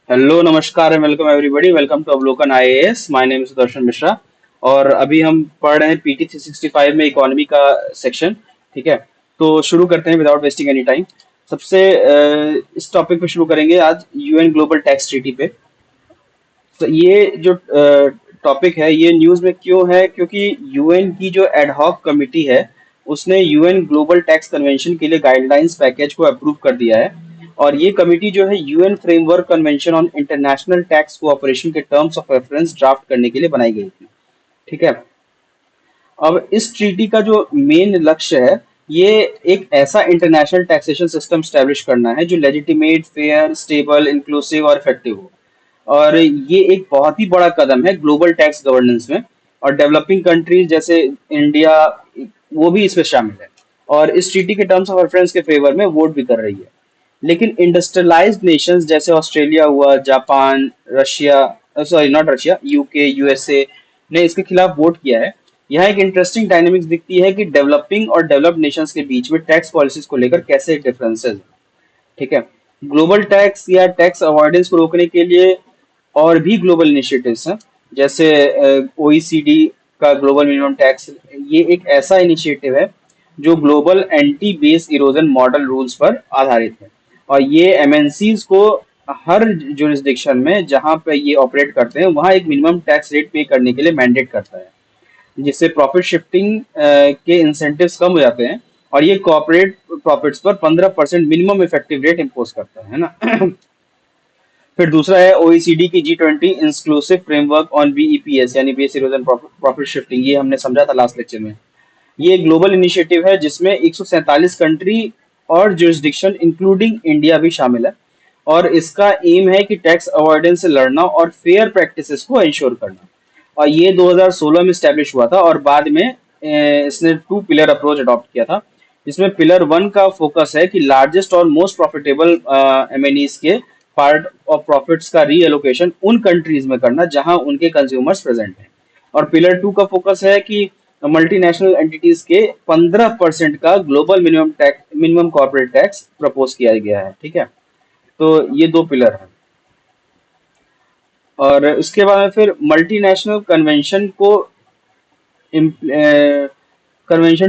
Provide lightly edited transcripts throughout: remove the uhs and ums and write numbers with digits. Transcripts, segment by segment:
Hello नमस्कार and welcome everybody. Welcome to Avalokan IAS. My name is Sudarshan Mishra और अभी हम पढ़ रहे हैं पीटी 365 में इकोनॉमी का सेक्शन। ठीक है, तो शुरू करते हैं विदाउट वेस्टिंग एनी टाइम। सबसे इस टॉपिक पे शुरू करेंगे आज यूएन ग्लोबल टैक्स ट्रीटी पे। तो ये जो टॉपिक है ये न्यूज़ में क्यों है, क्योंकि यूएन की जो एडहॉक कमिटी है उसने यूएन ग्लोबल टैक्स कन्वेंशन के लिए गाइडलाइंस पैकेज को अप्रूव कर दिया है। और ये कमिटी जो है UN framework convention on international tax cooperation के टर्म्स ऑफ रेफरेंस ड्राफ्ट करने के लिए बनाई गई थी। ठीक है, अब इस ट्रीटी का जो मेन लक्ष्य है ये एक ऐसा इंटरनेशनल टैक्सेशन सिस्टम स्टैब्लिश करना है जो लेजिटिमेट, फेयर, स्टेबल, इंक्लूसिव और इफेक्टिव हो। और ये एक बहुत ही बड़ा कदम है ग्लोबल टैक्स गवर्नेंस में। और डेवलपिंग कंट्रीज जैसे इंडिया वो भी इसमें शामिल है और इस ट्रीटी के टर्म्स ऑफ रेफरेंस के फेवर में वोट भी कर रही है। लेकिन इंडस्ट्रियलाइज्ड नेशंस जैसे ऑस्ट्रेलिया हुआ, Japan, Russia, sorry not Russia, UK, USA ने इसके खिलाफ वोट किया है। यहाँ एक इंटरेस्टिंग डायनेमिक्स दिखती है कि डेवलपिंग और डेवलप्ड नेशंस के बीच में टैक्स पॉलिसीज को लेकर कैसे डिफरेंसेस। ठीक है, ग्लोबल टैक्स या टैक्स अवॉइडेंस को रोकने के लिए और भी ग्लोबल इनिशिएटिव्स हैं, जैसे ओईसीडी का ग्लोबल मिनिमम टैक्स। ये एक ऐसा इनिशिएटिव है जो global anti base erosion model rules पर आधारित है। और ये एमएनसीज को हर जुरिस्डिक्शन में जहां पे ये ऑपरेट करते हैं वहां एक मिनिमम टैक्स रेट पे करने के लिए मैंडेट करता है, जिससे प्रॉफिट शिफ्टिंग के इंसेंटिव्स कम हो जाते हैं। और ये कॉर्पोरेट प्रॉफिट्स पर 15% मिनिमम इफेक्टिव रेट इम्पोज करता है ना। फिर दूसरा है ओईसीडी की G20 इंक्लूसिव फ्रेमवर्क ऑन बीईपीएस यानी बेस इरोजन प्रॉफिट शिफ्टिंग। ये हमने समझा था लास्ट लेक्चर में। ये ग्लोबल इनिशिएटिव है जिसमें 147 कंट्री और जुरिस्डिक्शन इंक्लूडिंग इंडिया भी शामिल है। और इसका एम है कि टैक्स अवॉइडेंस से लड़ना और फेयर प्रैक्टिसेस को इंश्योर करना। और ये 2016 में स्टैब्लिश हुआ था और बाद में इसने टू पिलर अप्रोच अडॉप्ट किया था, जिसमें पिलर वन का फोकस है कि लार्जेस्ट और मोस्ट प्रॉफिटेबल एमएनईज के पार्ट ऑफ प्रॉफिट्स का रीएलोकेशन उन कंट्रीज में करना जहां उनके कंज्यूमर्स प्रेजेंट हैं। और पिलर टू का फोकस है कि मल्टीनेशनल एंटिटीज के 15% का global minimum corporate tax propose किया गया है। ठीक है, तो ये दो पिलर हैं। और उसके बाद में फिर multinational convention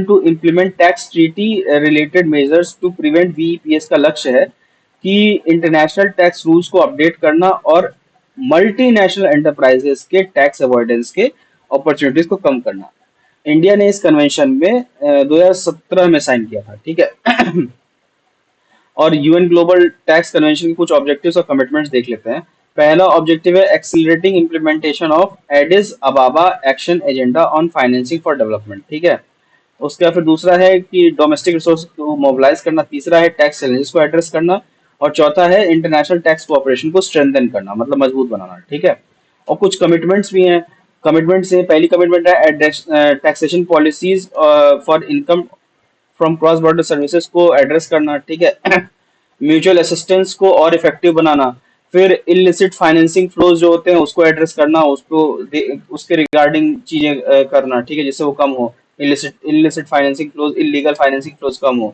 to implement tax treaty related measures to prevent BEPS का लक्ष्य है कि इंटरनेशनल टैक्स रूल्स को अपडेट करना और मल्टीनेशनल एंटरप्राइजेस के टैक्स अवॉइडेंस के अपॉर्चुनिटीज को कम करना। इंडिया ने इस कन्वेंशन में 2017 में साइन किया था। ठीक है। और यूएन ग्लोबल टैक्स कन्वेंशन के कुछ ऑब्जेक्टिव्स और कमिटमेंट्स देख लेते हैं। पहला ऑब्जेक्टिव है accelerating implementation of Aedes अबाबा action agenda on financing for development. ठीक है, उसके बाद फिर दूसरा है कि डोमेस्टिक रिसोर्स को मोबिलाइज करना, तीसरा है टैक्स चैलेंजेस को एड्रेस करना, और चौथा है इंटरनेशनल टैक्स कोऑपरेशन को स्ट्रेंथन करना, मतलब मजबूत बनाना। ठीक है, और कुछ कमिटमेंट्स भी हैं। कमिटमेंट्स है, पहली कमिटमेंट है taxation policies for income from cross border services को एड्रेस करना। ठीक है। म्यूचुअल असिस्टेंस को और इफेक्टिव बनाना। फिर इलिसिट फाइनेंसिंग फ्लोज जो होते हैं उसको एड्रेस करना, उसके रिगार्डिंग चीजें करना। ठीक है, जिससे वो कम हो। Illicit financing flows, illegal financing flows कम हो।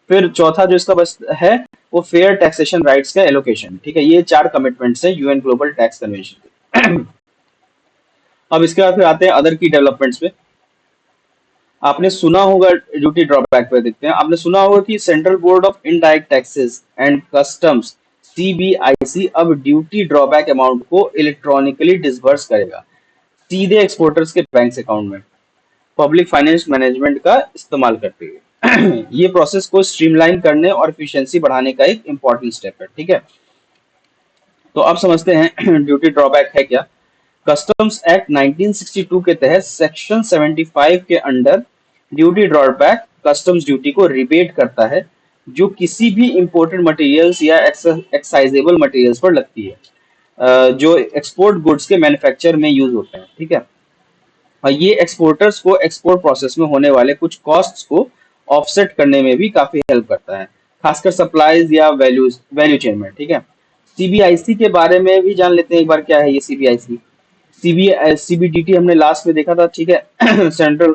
फिर चौथा जो इसका बस है वो फेयर टैक्सेशन राइट्स का एलोकेशन। ठीक है, ये चार कमिटमेंट्स हैं यूएन ग्लोबल टैक्स कन्वेंशन के। अब इसके बाद फिर आते हैं अदर की डेवलपमेंट्स पे। आपने सुना होगा, ड्यूटी ड्रॉबैक पे देखते हैं। आपने सुना होगा कि central board of indirect taxes and customs CBIC अब ड्यूटी ड्रॉबैक अमाउंट को इलेक्ट्रॉनिकली डिसबर्स करेगा सीधे एक्सपोर्टर्स के बैंक अकाउंट में, पब्लिक फाइनेंस मैनेजमेंट का इस्तेमाल करते हुए। ये प्रोसेस को स्ट्रीमलाइन करने और एफिशिएंसी बढ़ाने का एक इंपॉर्टेंट स्टेप है। ठीक है, तो अब समझते हैं ड्यूटी ड्रॉबैक है क्या। कस्टम्स एक्ट 1962 के तहत सेक्शन 75 के under duty drawback customs duty को रिबेट करता है जो किसी भी इंपोर्टेड मटेरियल्स या एक्साइजेबल मटेरियल्स पर लगती है, जो एक्सपोर्ट गुड्स के मैन्युफैक्चर में यूज होते हैं। ठीक है, और ये एक्सपोर्टर्स को एक्सपोर्ट प्रोसेस में होने वाले कुछ कॉस्ट्स को ऑफसेट करने में भी काफी हेल्प करता है, खासकर सप्लाईज या वैल्यू चेन में। ठीक है, सीबीआईसी के बारे में भी जान लेते हैं एक बार, क्या है ये सीबीआईसी। सीबीडीटी हमने लास्ट में देखा था। ठीक है, central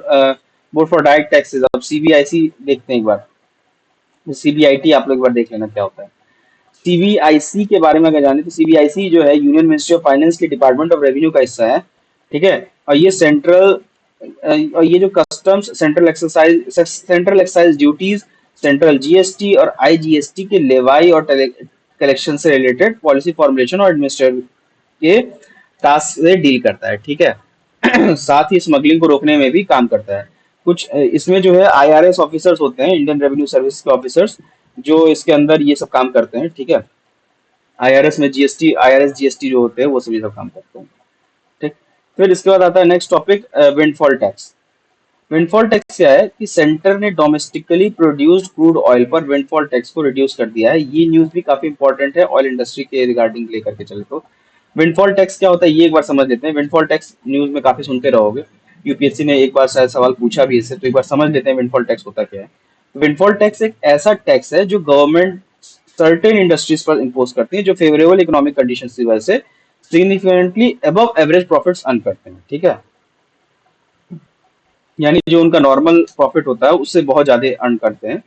board for direct taxes. अब सीबीआईसी देखते हैं एक बार, सीबीआईटी आप लोग एक बार देख लेना क्या होता है। सीबीआईसी के बारे में अगर जाने तो सीबीआईसी जो है यूनियन मिनिस्ट्री ऑफ फाइनेंस के डिपार्टमेंट ऑफ रेवेन्यू का हिस्सा है। ठीक है। और ये और ये जो customs, central excise duties, central GST और आईजीएसटी के लेवाई और कलेक्शन से रिलेटेड पॉलिसी फॉर्मुलेशन और एडमिनिस्ट्रेशन के टास्क से डील करता है। ठीक है। साथ ही स्मगलिंग को रोकने में भी काम करता है। कुछ इसमें जो है आईआरएस ऑफिसर्स होते हैं, इंडियन रेवेन्यू सर्विस के ऑफिसर्स, जो इसके अंदर ये सब काम करते हैं। ठीक है। आईआरएस में जीएसटी, आईआरएस जीएसटी जो होते हैं वो सभी सब काम करते हैं। ठीक। फिर इसके बाद आता है next topic, windfall tax. Windfall tax क्या है कि सेंटर ने डोमेस्टिकली प्रोड्यूस्ड क्रूड ऑयल पर विंडफॉल टैक्स को रिड्यूस कर दिया है। ये न्यूज भी काफी इंपॉर्टेंट है ऑयल इंडस्ट्री के रिगार्डिंग लेकर के चले तो। विंडफॉल टैक्स क्या होता है ये एक बार समझ लेते हैं। विंडफॉल टैक्स न्यूज में काफी सुनते रहोगे, यूपीएससी ने एक बार शायद सवाल पूछा भी इससे, तो एक बार समझ लेते हैं विंडफॉल टैक्स होता क्या है। विंडफॉल टैक्स एक ऐसा टैक्स है जो गवर्नमेंट सर्टेन इंडस्ट्रीज पर इम्पोज करती है जो फेवरेबल इकोनॉमिक कंडीशन की वजह से significantly above average profits earn करते हैं। ठीक है। यानी जो उनका नॉर्मल प्रॉफिट होता है उससे बहुत ज्यादा अर्न करते हैं,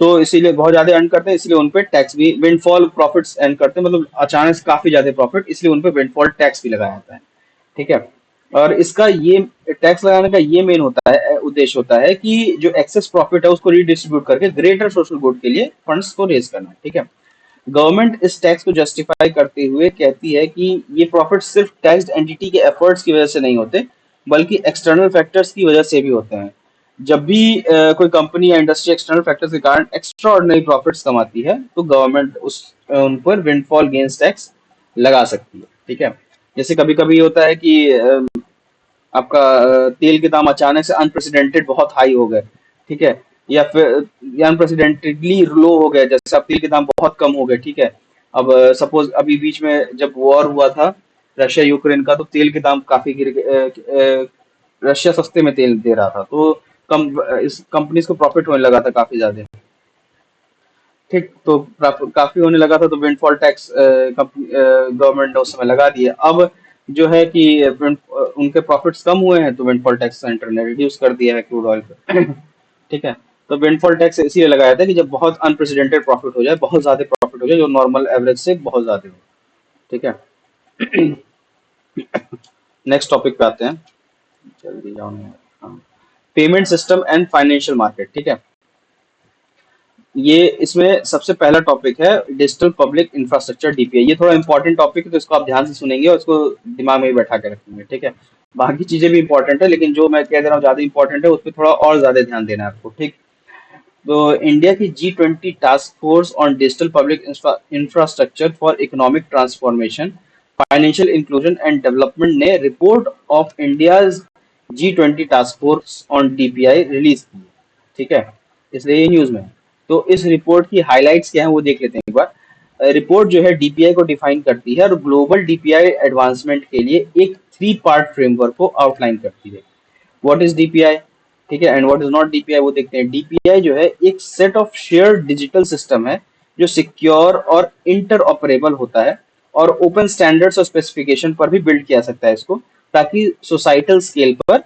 तो इसीलिए बहुत ज्यादा अर्न करते हैं, इसलिए उन पे टैक्स भी, विंडफॉल प्रॉफिट्स अर्न करते हैं, मतलब अचानक काफी ज्यादा प्रॉफिट, इसलिए उन पे विंडफॉल टैक्स भी लगाया जाता है। ठीक है। और इसका ये टैक्स लगाने का ये मेन होता है, उद्देश्य होता है कि जो एक्सेस प्रॉफिट है उसको रीडिस्ट्रीब्यूट करके ग्रेटर सोशल गुड के लिए फंड्स को रेज करना है। ठीक है। गवर्नमेंट इस टैक्स को जस्टिफाई करते हुए कहती है कि ये प्रॉफिट सिर्फ टैक्स्ड एंटिटी के एफर्ट्स की वजह से नहीं होते, बल्कि एक्सटर्नल फैक्टर्स की वजह से भी होते हैं। जब भी कोई कंपनी या इंडस्ट्री एक्सटर्नल फैक्टर्स के कारण एक्स्ट्रा ऑर्डिनरी प्रॉफिट्स कमाती है तो गवर्नमेंट उन पर विंडफॉल गेन्स टैक्स लगा सकती है। ठीक है। जैसे कभी कभी होता है कि आपका तेल के दाम अचानक से अनप्रेसिडेंटेड बहुत हाई हो गए। ठीक है। या फिर अनप्रेसिडेंटेडली लो हो गए, जैसे अब तेल के दाम बहुत कम हो गए। ठीक है। अब सपोज अभी बीच में जब वॉर हुआ था रशिया यूक्रेन का, तो तेल के दाम काफी गिर गए। रशिया सस्ते में तेल दे रहा था, तो इस कंपनीज को प्रॉफिट होने लगा था काफी ज्यादा। ठीक। तो काफी होने लगा था, तो विंडफॉल टैक्स गवर्नमेंट ने उस समय लगा दिया। अब जो है कि उनके प्रॉफिट्स कम हुए हैं तो विंडफॉल टैक्स सेंटर ने रिड्यूस कर दिया है क्रूड ऑयल पे। ठीक है। तो विंडफॉल टैक्स इसीलिए लगाया था कि जब बहुत अनप्रेसिडेंटेड प्रॉफिट हो जाए, बहुत ज्यादा प्रॉफिट हो जाए जो नॉर्मल एवरेज से बहुत ज्यादा हो। ठीक है। नेक्स्ट टॉपिक पे आते हैं, जल्दी जाओ। Payment system and financial market. ठीक है। ये इसमें सबसे पहला टॉपिक है डिजिटल पब्लिक इंफ्रास्ट्रक्चर, डीपीआई। ये थोड़ा इंपॉर्टेंट टॉपिक है, तो इसको आप ध्यान से सुनेंगे और इसको दिमाग में भी बैठा के रखेंगे। ठीक है। बाकी चीजें भी इंपॉर्टेंट है, लेकिन जो मैं कह दे रहा हूँ ज्यादा इंपॉर्टेंट है, उस पर थोड़ा और ज्यादा ध्यान देना है आपको। ठीक। तो इंडिया की G20 task force on digital public infrastructure for economic transformation, financial inclusion and development ने report of India's G20 task force on DPI release की। ठीक है। इसलिए ये न्यूज में है। तो इस रिपोर्ट की हाइलाइट्स क्या है वो देख लेते हैं एक बार। रिपोर्ट जो है डीपीआई को डिफाइन करती है और ग्लोबल डीपीआई एडवांसमेंट के लिए एक 3 पार्ट फ्रेमवर्क को आउटलाइन करती है। What is DPI? ठीक है। And what is not DPI वो देखते हैं। डीपीआई जो है एक set of shared digital system है जो सिक्योर और इंटर ऑपरेबल होता है और ओपन स्टैंडर्ड्स और स्पेसिफिकेशन पर भी बिल्ड किया सकता है इसको, ताकि सोसाइटल स्केल पर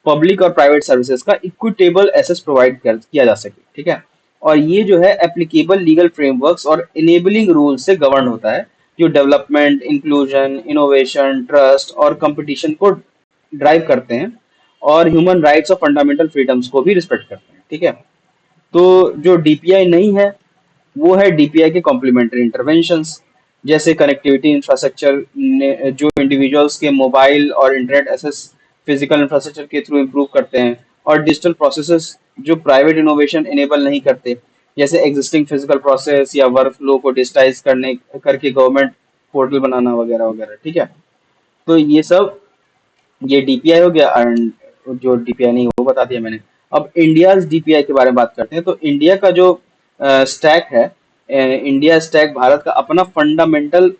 पब्लिक और प्राइवेट सर्विसेज का इक्विटेबल एसेस प्रोवाइड किया जा सके। ठीक है। और ये जो है एप्लीकेबल लीगल फ्रेमवर्क्स और इनेबलिंग रूल से गवर्न होता है, जो डेवलपमेंट, इंक्लूजन, इनोवेशन, ट्रस्ट और कंपटीशन को ड्राइव करते हैं और ह्यूमन राइट्स और फंडामेंटल फ्रीडम्स को भी रिस्पेक्ट करते हैं। ठीक है। तो जो डीपीआई नहीं है वो है डीपीआई के कॉम्प्लीमेंट्री इंटरवेंशंस, जैसे कनेक्टिविटी इंफ्रास्ट्रक्चर जो इंडिविजुअल्स के मोबाइल और इंटरनेट एक्सेस फिजिकल इंफ्रास्ट्रक्चर के थ्रू इंप्रूव करते हैं, और डिजिटल प्रोसेसेस जो प्राइवेट इनोवेशन इनेबल नहीं करते, जैसे एग्जिस्टिंग फिजिकल प्रोसेस या वर्क फ्लो को डिजिटाइज करने करके गवर्नमेंट पोर्टल बनाना वगैरह वगैरह। ठीक है। तो ये सब, ये डीपीआई हो गया। एंड जो डीपीआई नहीं वो बता दिया मैंने। अब इंडिया डीपीआई के बारे में बात करते हैं। तो इंडिया का जो स्टैक है, इंडिया स्टैक भारत का अपना फंडामेंटल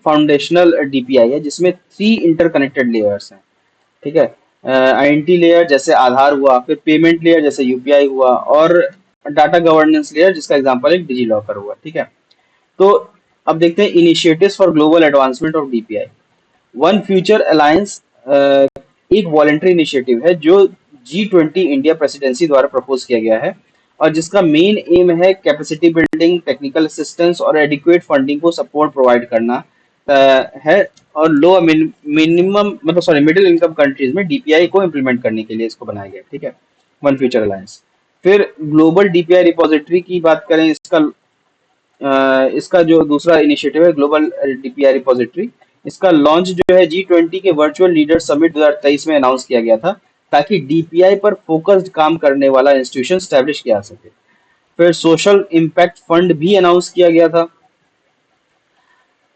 फाउंडेशनल डीपीआई है, जिसमें 3 इंटरकनेक्टेड लेयर्स हैं। ठीक है। आईएनटी लेयर जैसे आधार हुआ, फिर पेमेंट लेयर जैसे यूपीआई हुआ, और डाटा गवर्नेंस लेयर जिसका एग्जांपल एक डिजी लॉकर हुआ। ठीक है। तो अब देखते हैं initiatives for global advancement of DPI. One future alliance एक वॉलेंट्री इनिशिएटिव है जो G20 इंडिया प्रेसिडेंसी द्वारा प्रपोज किया गया है और जिसका मेन एम है कैपेसिटी बिल्डिंग, टेक्निकल असिस्टेंस और एडिक्वेट फंडिंग को सपोर्ट प्रोवाइड करना है। और लो मिनिमम मतलब सॉरी मिडिल इनकम कंट्रीज में डीपीआई को इम्प्लीमेंट करने के लिए इसको बनाया गया, ठीक है, वन फ्यूचर अलायंस। फिर ग्लोबल डीपीआई रिपोजिटरी की बात करें, इसका जो दूसरा इनिशिएटिव है ग्लोबल डीपीआई रिपोजिटरी, इसका लॉन्च जो है G20 के वर्चुअल लीडर समिट 2023 में अनाउंस किया गया था, ताकि डीपीआई पर फोकस्ड काम करने वाला इंस्टीट्यूशन स्टैब्लिश किया जा सके। फिर सोशल इम्पैक्ट फंड भी अनाउंस किया गया था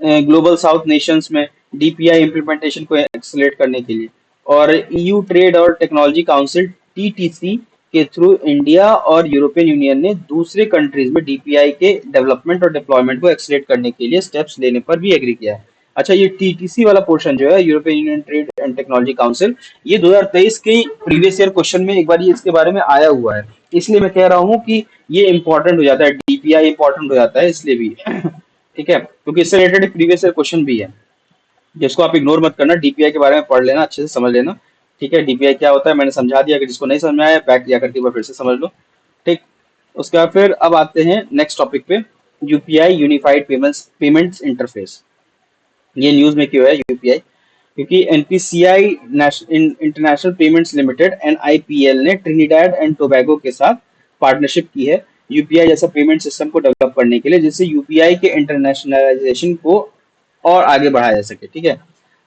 ग्लोबल साउथ नेशंस में डीपीआई इम्प्लीमेंटेशन को एक्सेलरेट करने के लिए। और ईयू ट्रेड और टेक्नोलॉजी काउंसिल टीटीसी के थ्रू इंडिया और यूरोपियन यूनियन ने दूसरे कंट्रीज में डीपीआई के डेवलपमेंट और डिप्लॉयमेंट को एक्सेलरेट करने के लिए स्टेप्स लेने पर भी एग्री किया है। अच्छा, ये टीटीसी वाला पोर्शन जो है European union trade and technology council, ये 2023 के प्रीवियस ईयर क्वेश्चन में एक बार ये इसके बारे में आया हुआ है, इसलिए मैं कह रहा हूँ कि ये इंपॉर्टेंट हो जाता है, डीपीआई इंपॉर्टेंट हो जाता है इसलिए भी ठीक है, क्योंकि इससे रिलेटेड एक प्रीवियस ईयर क्वेश्चन भी है, जिसको आप इग्नोर मत करना, डीपीआई के बारे में पढ़ लेना, अच्छे से समझ लेना। ठीक है, डीपीआई क्या होता है मैंने समझा दिया, कि जिसको नहीं समझ में आया बैक जा करके एक बार फिर से समझ लो। ठीक, उसके बाद फिर अब आते हैं नेक्स्ट टॉपिक पे, यूपीआई यूनिफाइड पेमेंट्स इंटरफेस। ये न्यूज में क्यों है यूपीआई? क्योंकि NPCI international payments limited NIPL ने ट्रिनिडाड एंड टोबैगो के साथ पार्टनरशिप की है यूपीआई जैसा पेमेंट सिस्टम को डेवलप करने के लिए, जिससे यूपीआई के इंटरनेशनलाइजेशन को और आगे बढ़ाया जा सके। ठीक है,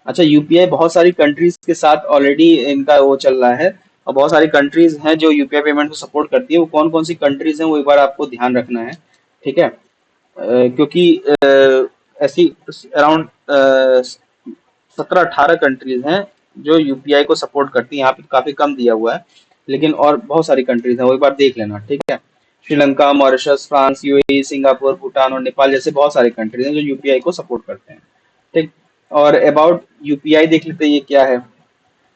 अच्छा, यूपीआई बहुत सारी कंट्रीज के साथ ऑलरेडी इनका वो चल रहा है, और बहुत सारी कंट्रीज हैं जो यूपीआई पेमेंट को सपोर्ट करती है। वो कौन कौन सी कंट्रीज हैं वो एक बार आपको ध्यान रखना है। ठीक है, क्योंकि ऐसी अराउंड 17-18 कंट्रीज हैं जो यूपीआई को सपोर्ट करती हैं, यहाँ पे काफी कम दिया हुआ है, लेकिन और बहुत सारी कंट्रीज हैं, वो एक बार देख लेना। ठीक है, Sri Lanka, Mauritius, France, UAE, Singapore, Bhutan और नेपाल जैसे बहुत सारे कंट्रीज हैं जो यूपीआई को सपोर्ट करते हैं। ठीक, और अबाउट यूपीआई देख लेते हैं ये क्या है।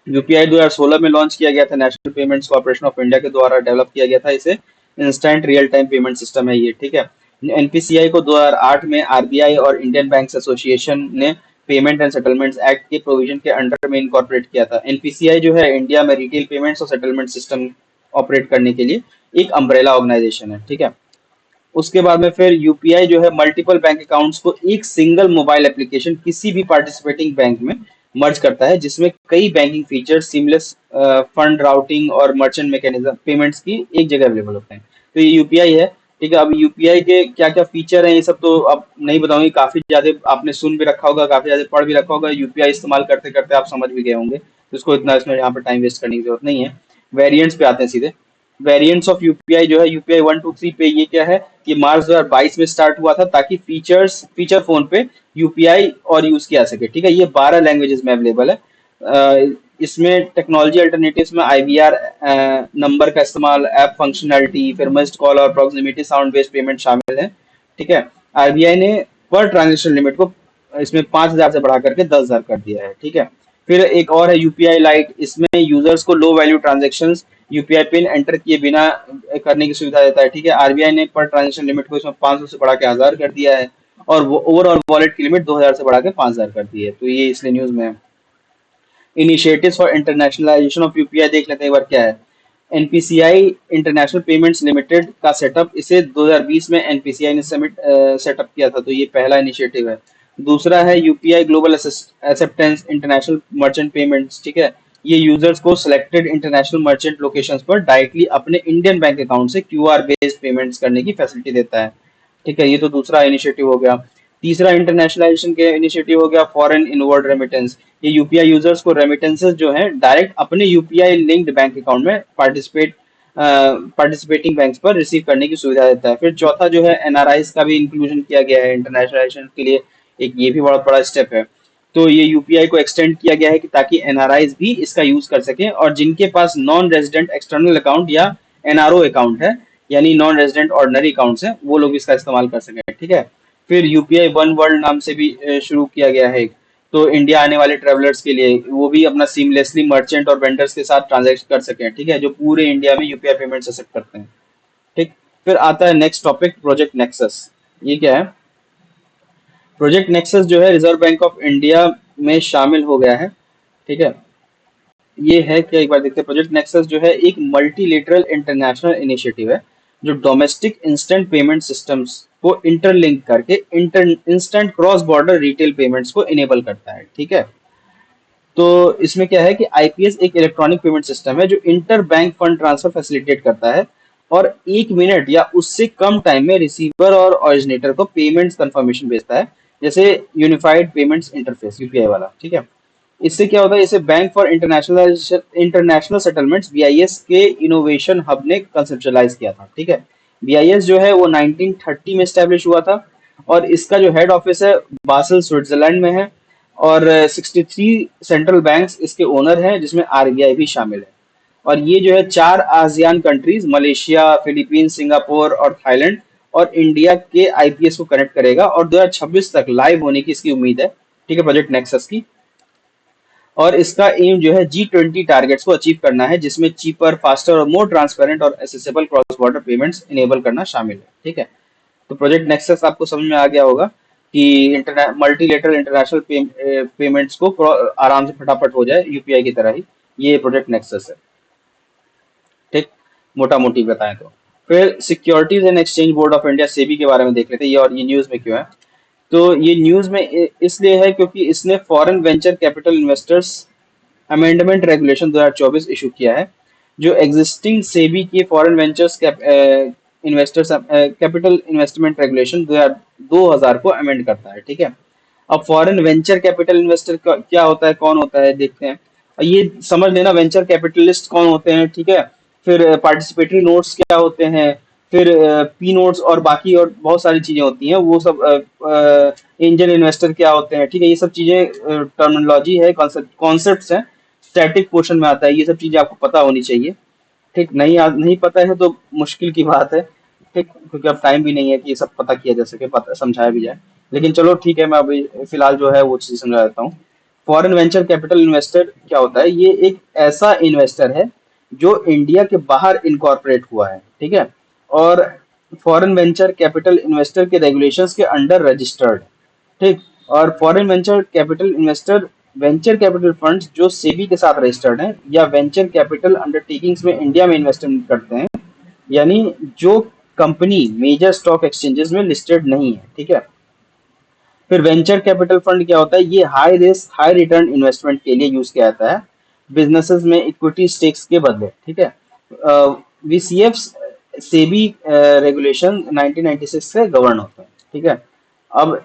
यूपीआई 2016 में लॉन्च किया गया था, national payments corporation of India के द्वारा डेवलप किया गया था इसे। Instant real time payment system है ये। ठीक है, एनपीसीआई को 2008 में आरबीआई और इंडियन बैंक्स एसोसिएशन ने पेमेंट एंड सेटलमेंट्स एक्ट के प्रोविजन के अंडर में इनकॉर्पोरेट किया था। एनपीसीआई जो है इंडिया में रिटेल पेमेंट्स और सेटलमेंट सिस्टम ऑपरेट करने के लिए एक अम्ब्रेला ऑर्गेनाइजेशन है। ठीक है, उसके बाद में फिर यूपीआई जो है मल्टीपल बैंक अकाउंट्स को एक सिंगल मोबाइल एप्लीकेशन किसी भी पार्टिसिपेटिंग बैंक में मर्ज करता है, जिसमें कई banking feature, seamless fund routing और मर्चेंट मैकेनिज्म पेमेंट्स की एक जगह अवेलेबल होते हैं। तो ये यूपीआई है। ठीक है, अब यूपीआई के क्या क्या फीचर हैं ये सब तो अब नहीं बताऊंगी, काफी ज्यादा आपने सुन भी रखा होगा, काफी ज्यादा पढ़ भी रखा होगा, यूपीआई इस्तेमाल करते करते आप समझ भी गए होंगे, तो इसको इतना इसमें यहाँ पे टाइम वेस्ट करने की जरूरत नहीं है। वेरिएंट्स पे आते हैं सीधे। वेरिएंट्स ऑफ यूपीआई जो है यूपीआई 1 2 3 पे ये क्या है, ये मार्च 2022 में स्टार्ट हुआ था, ताकि फीचर फोन पे यूपीआई और यूज किया जा सके। ठीक है, ये 12 लैंग्वेजेस में अवेलेबल है। इसमें टेक्नोलॉजी अल्टरनेटिव्स में आईवीआर नंबर का इस्तेमाल, ऐप फंक्शनैलिटी, फिर मिस्ड कॉल और प्रॉक्सिमिटी साउंड बेस्ड पेमेंट शामिल है। ठीक है, आरबीआई ने पर ट्रांजेक्शन लिमिट को इसमें 5,000 से बढ़ा करके 10,000 कर दिया है। ठीक है, फिर एक और है यूपीआई लाइट, इसमें यूजर्स को low value transaction UPI pin enter किए बिना करने की सुविधा देता है। ठीक है, आरबीआई ने पर ट्रांजेक्शन लिमिट को इसमें 500 से बढ़ा के 1,000 कर दिया है, और ओवरऑल वॉलेट की लिमिट 2,000 से बढ़ा के 5,000 कर दी है। तो ये इसलिए न्यूज में है। Initiatives for internationalisation of UPI देख लेते हैं एक बार क्या है। एनपीसीआई इंटरनेशनल पेमेंट्स लिमिटेड का सेटअप, इसे 2020 में एनपीसीआई ने सेटअप किया था, तो ये पहला इनिशिएटिव है। दूसरा है UPI global acceptance international merchant payments. ठीक है, ये यूजर्स को सिलेक्टेड इंटरनेशनल मर्चेंट लोकेशंस पर डायरेक्टली अपने इंडियन बैंक अकाउंट से क्यूआर बेस्ड पेमेंट्स करने की फैसिलिटी देता है। ठीक है, ये तो दूसरा इनिशिएटिव हो गया। तीसरा इंटरनेशनलाइजेशन के इनिशिएटिव हो गया फॉरेन इनवर्ड रेमिटेंस। ये यूपीआई यूजर्स को रेमिटेंसेस जो है डायरेक्ट अपने यूपीआई लिंक्ड बैंक अकाउंट में पार्टिसिपेटिंग बैंक्स पर रिसीव करने की सुविधा देता है। फिर चौथा जो है एनआरआईज का भी इंक्लूजन किया गया है इंटरनेशनलाइजेशन के लिए, एक ये भी बहुत बड़ा स्टेप है। तो ये यूपीआई को एक्सटेंड किया गया है कि ताकि एनआरआईज भी इसका यूज कर सकें, और जिनके पास नॉन रेजिडेंट एक्सटर्नल अकाउंट या एनआरओ अकाउंट है, यानी नॉन रेजिडेंट ऑर्डिनरी अकाउंट्स हैं, वो लोग इसका इस्तेमाल कर सकें। ठीक है, फिर यूपीआई वन वर्ल्ड नाम से भी शुरू किया गया है, तो इंडिया आने वाले ट्रेवलर्स के लिए वो भी अपना सीमलेसली मर्चेंट और वेंडर्स के साथ ट्रांजैक्ट कर सकें। ठीक है, जो पूरे इंडिया में यूपीआई पेमेंट एक्सेप्ट करते हैं। ठीक, फिर आता है नेक्स्ट टॉपिक, प्रोजेक्ट नेक्सस। ये क्या है? प्रोजेक्ट नेक्सस जो है रिजर्व बैंक ऑफ इंडिया में शामिल हो गया है। ठीक है, ये है क्या एक बार देखते हैं। प्रोजेक्ट नेक्सस जो है एक मल्टीलेटरल इंटरनेशनल इनिशिएटिव है, जो डोमेस्टिक इंस्टेंट पेमेंट सिस्टम्स को इंटरलिंक करके instant cross border retail payments को इनेबल करता है। ठीक है, तो इसमें क्या है कि आईपीएस एक इलेक्ट्रॉनिक पेमेंट सिस्टम है जो inter bank fund transfer facilitate करता है और 1 मिनट या उससे कम टाइम में रिसीवर और ओरिजिनेटर को पेमेंट्स कंफर्मेशन भेजता है, जैसे यूनिफाइड पेमेंट्स इंटरफेस यूपीआई वाला। ठीक है, इससे क्या होता है, इसे bank for international settlements BIS के इनोवेशन हब ने कंसेप्चुलाइज किया था। ठीक है, बीआईएस जो है वो 1930 में स्टैब्लिश हुआ था और इसका जो हेड ऑफिस है बासल स्विट्जरलैंड में है और 63 सेंट्रल बैंक्स इसके ओनर हैं, जिसमें आरबीआई भी शामिल है। और ये जो है 4 ASEAN countries Malaysia, Philippines, Singapore और थाईलैंड और इंडिया के आईपीएस को कनेक्ट करेगा और 2026 तक लाइव होने की इसकी उम्मीद है। ठीक है, प्रोजेक्ट नेक्सस की। और इसका एम जो है G20 टारगेट्स को अचीव करना है, जिसमें चीपर, फास्टर और मोर ट्रांसपेरेंट और accessible cross border payments enable करना शामिल है। ठीक है, तो प्रोजेक्ट नेक्सस आपको समझ में आ गया होगा कि मल्टीलेटरल इंटरनेशनल पेमेंट्स को आराम से फटाफट हो जाए यूपीआई की तरह ही, ये प्रोजेक्ट नेक्सस है। ठीक, मोटा मोटी बताएं तो। फिर securities and exchange board of India SEBI के बारे में देख लेते हैं, ये और ये न्यूज में क्यों है। तो ये न्यूज में इसलिए है क्योंकि इसने foreign venture capital investors amendment regulation 2024 issue किया है, जो एग्जिस्टिंग सेबी के foreign ventures investors capital investment regulation 2000 को अमेंड करता है। ठीक है, अब फॉरेन वेंचर कैपिटल इन्वेस्टर क्या होता है, कौन होता है, देखते हैं। ये समझ लेना वेंचर कैपिटलिस्ट कौन होते हैं। ठीक है, फिर पार्टिसिपेटरी नोट्स क्या होते हैं, फिर पी नोट्स और बाकी और बहुत सारी चीजें होती हैं, वो सब एंजल इन्वेस्टर क्या होते हैं। ठीक है, ये सब चीजें टर्मिनोलॉजी है, कॉन्सेप्ट्स हैं, स्टैटिक पोर्शन में आता है, ये सब चीजें आपको पता होनी चाहिए। ठीक, नहीं पता है तो मुश्किल की बात है। ठीक, क्योंकि अब टाइम भी नहीं है कि ये सब पता किया जा सके, पता समझाया भी जाए। लेकिन चलो ठीक है, मैं अभी फिलहाल जो है वो चीज समझा देता हूँ। फॉरेन वेंचर कैपिटल इन्वेस्टर क्या होता है, ये एक ऐसा इन्वेस्टर है जो इंडिया के बाहर इनकॉर्पोरेट हुआ है। ठीक है, और फॉरेन वेंचर कैपिटल इन्वेस्टर के रेगुलेशंस के अंडर रजिस्टर्ड। ठीक, और फॉरेन वेंचर कैपिटल फंड्स जो सेबी के साथ रजिस्टर्ड हैं या वेंचर कैपिटल अंडरटेकिंग्स में इंडिया में इन्वेस्टमेंट करते हैं, यानी जो कंपनी मेजर स्टॉक एक्सचेंजेस में लिस्टेड नहीं है। ठीक है, फिर वेंचर कैपिटल फंड क्या होता है, ये high risk high return investment के लिए यूज किया जाता है बिजनेसेस में इक्विटी स्टेक्स के बदले। ठीक है, वीसीएफ सेबी रेगुलेशन 1996 से गवर्न होते हैं। ठीक है, अब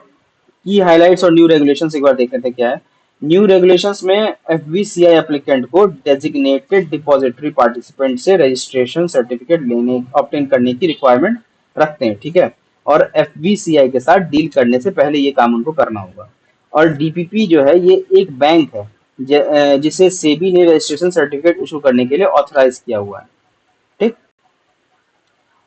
की हाइलाइट्स और न्यू रेगुलेशंस एक बार देख लेते हैं क्या है। न्यू रेगुलेशंस में एफवीसीआई एप्लीकेंट को डेजिग्नेटेड डिपॉजिटरी पार्टिसिपेंट से रजिस्ट्रेशन सर्टिफिकेट लेने ऑब्टेन करने की रिक्वायरमेंट रखते हैं। ठीक है, और एफवीसीआई के साथ डील करने से पहले ये काम उनको करना होगा। और डीपीपी जो है ये एक बैंक है जिसे सेबी ने रजिस्ट्रेशन सर्टिफिकेट इशू करने के लिए ऑथराइज किया हुआ है। ठीक,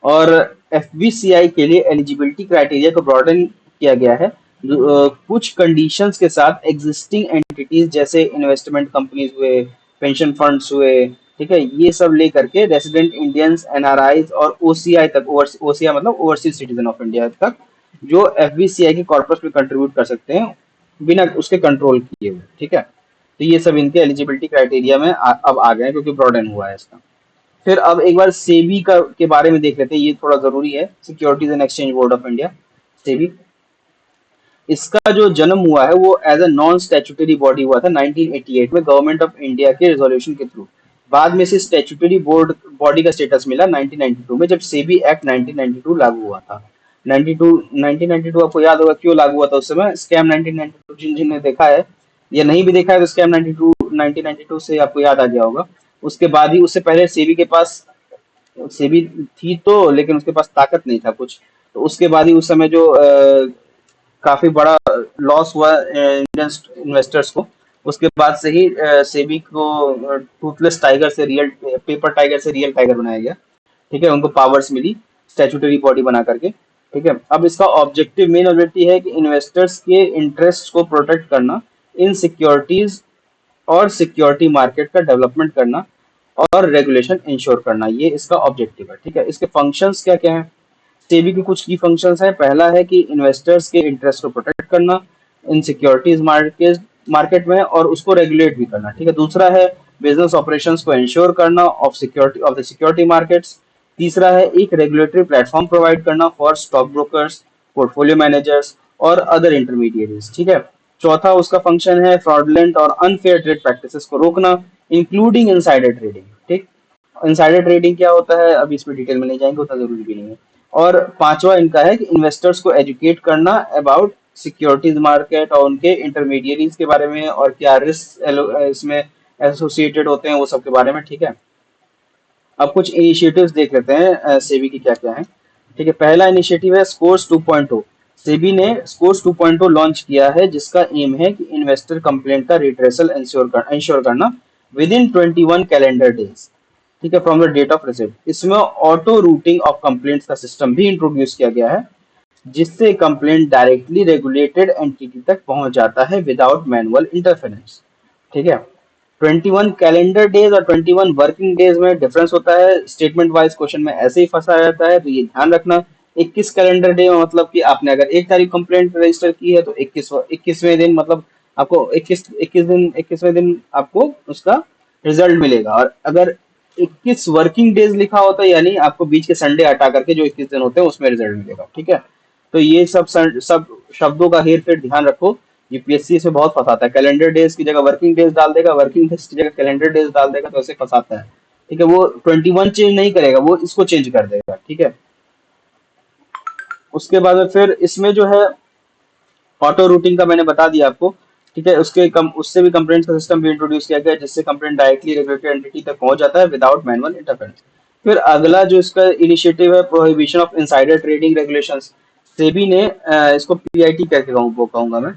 और एफबीसीआई के लिए एलिजिबिलिटी क्राइटेरिया को ब्रॉडन किया गया है, कुछ कंडीशंस के साथ एग्जिस्टिंग एंटिटीज जैसे इन्वेस्टमेंट कंपनीज हुए, पेंशन फंड्स हुए। ठीक है, ये सब लेकर के रेसिडेंट इंडियंस, एनआरआईज और ओसीआई तक, ओसीआई मतलब ओवरसीज सिटीजन ऑफ इंडिया तक, जो एफबीसीआई के कॉर्पस में कंट्रीब्यूट कर सकते हैं बिना उसके कंट्रोल किए हुए। ठीक है, तो ये सब इनके एलिजिबिलिटी क्राइटेरिया में अब आ गए हैं क्योंकि ब्रॉडन हुआ है इसका। फिर अब एक बार सेबी का के बारे में देख लेते हैं, ये थोड़ा जरूरी है। Securities and exchange board of India, SEBI, इसका जो जन्म हुआ है वो as a non statutory body हुआ था 1988 में गवर्नमेंट ऑफ इंडिया के रिजोल्यूशन के थ्रू। बाद में से स्टैट्यूटरी बोर्ड बॉडी का स्टेटस मिला 1992 में, जब सेबी एक्ट 1992 लागू हुआ था। 1992 आपको याद होगा क्यों लागू हुआ था उस समय, स्कैम 1992, जिन्हें देखा है या नहीं भी देखा है तो स्कैम 1992 से आपको याद आ गया होगा। उसके बाद ही, उससे पहले सेबी थी तो, लेकिन उसके पास ताकत नहीं था कुछ, तो उसके बाद ही उस समय जो काफी बड़ा लॉस हुआ इंडियन इन्वेस्टर्स को, उसके बाद से ही सेबी को टूथलेस टाइगर से रियल पेपर टाइगर से रियल टाइगर बनाया गया। ठीक है, उनको पावर्स मिली स्टैट्यूटरी बॉडी बना करके। ठीक है, अब इसका ऑब्जेक्टिव, मेन ऑब्जेक्टिव है कि इन्वेस्टर्स के इंटरेस्ट को प्रोटेक्ट करना, इन सिक्योरिटीज और सिक्योरिटी मार्केट का डेवलपमेंट करना और रेगुलेशन इंश्योर करना, ये इसका ऑब्जेक्टिव है। ठीक है, इसके फंक्शंस क्या क्या हैं। सेबी के कुछ की फंक्शंस हैं। पहला है कि इन्वेस्टर्स के इंटरेस्ट को प्रोटेक्ट करना इन सिक्योरिटीज मार्केट में और उसको रेगुलेट भी करना। ठीक है, दूसरा है बिजनेस ऑपरेशंस को इंश्योर करना ऑफ द सिक्योरिटी मार्केट्स। तीसरा है एक रेगुलेटरी प्लेटफॉर्म प्रोवाइड करना for stock brokers, portfolio managers और अदर इंटरमीडिएरीज, ठीक है। चौथा उसका फंक्शन है फ्रॉडलेंट और अनफेयर ट्रेड प्रैक्टिसेस को रोकना, इंक्लूडिंग इनसाइडर ट्रेडिंग, ठीक। इनसाइडर ट्रेडिंग क्या होता है अभी इसमें डिटेल में नहीं जाएंगे, उतना जरूरी भी नहीं है। और पांचवा इनका है कि इन्वेस्टर्स को एजुकेट करना अबाउट सिक्योरिटीज मार्केट और उनके इंटरमीडिएरीज के बारे में और क्या रिस्क इसमें एसोसिएटेड होते हैं वो सब के बारे में, ठीक है। अब कुछ इनिशिएटिव्स देख लेते हैं सेबी की क्या क्या है, ठीक है। पहला इनिशिएटिव है स्कोर्स 2.0। सेबी ने स्कोर्स 2.0 लॉन्च किया है जिसका एम है कि इन्वेस्टर कंप्लेंट का रिट्रेसल इंश्योर करना विद इन 21 कैलेंडर डेज, ठीक है, from the date of receipt. इसमें ऑटो रूटिंग ऑफ कंप्लेंट्स का सिस्टम भी इंट्रोड्यूस किया गया है जिससे कंप्लेंट डायरेक्टली रेगुलेटेड एंटिटी तक पहुंच जाता है विदाउट मैनुअल इंटरफेरेंस, ठीक है। 21 कैलेंडर डेज और 21 वर्किंग डेज में डिफरेंस होता है, स्टेटमेंट वाइज क्वेश्चन में ऐसे ही फंसा रहता है, तो ये ध्यान रखना। 21 कैलेंडर डे में मतलब कि आपने अगर 1 तारीख कंप्लेंट रजिस्टर की है तो 21वें दिन मतलब आपको 21वें दिन आपको उसका रिजल्ट मिलेगा। और अगर 21 वर्किंग डेज लिखा होता है यानी आपको बीच के संडे हटा करके जो 21 दिन होते हैं उसमें रिजल्ट मिलेगा, ठीक है। तो ये सब शब्दों का हेर फेर ध्यान रखो, यूपीएससी इसे बहुत फंसाता है, कैलेंडर डेज की जगह वर्किंग डेज डाल देगा, वर्किंग डेज की जगह कैलेंडर डेज डाल देगा, तो ऐसे फंसाता है, ठीक है। वो 21 चेंज नहीं करेगा, वो इसको चेंज कर देगा, ठीक है। उसके बाद में फिर इसमें जो है ऑटो रूटिंग का मैंने बता दिया आपको, ठीक है। उससे भी कंप्लेंट का सिस्टम भी इंट्रोड्यूस किया गया है जिससे कंप्लेंट डायरेक्टली रेगुलेटरी एंटिटी तक पहुंच जाता है विदाउट मैनुअल इंटरफेरेंस। फिर अगला जो इसका इनिशिएटिव है prohibition of insider trading regulations. SEBI ने इसको पीआईटी करके कहूंगा मैं,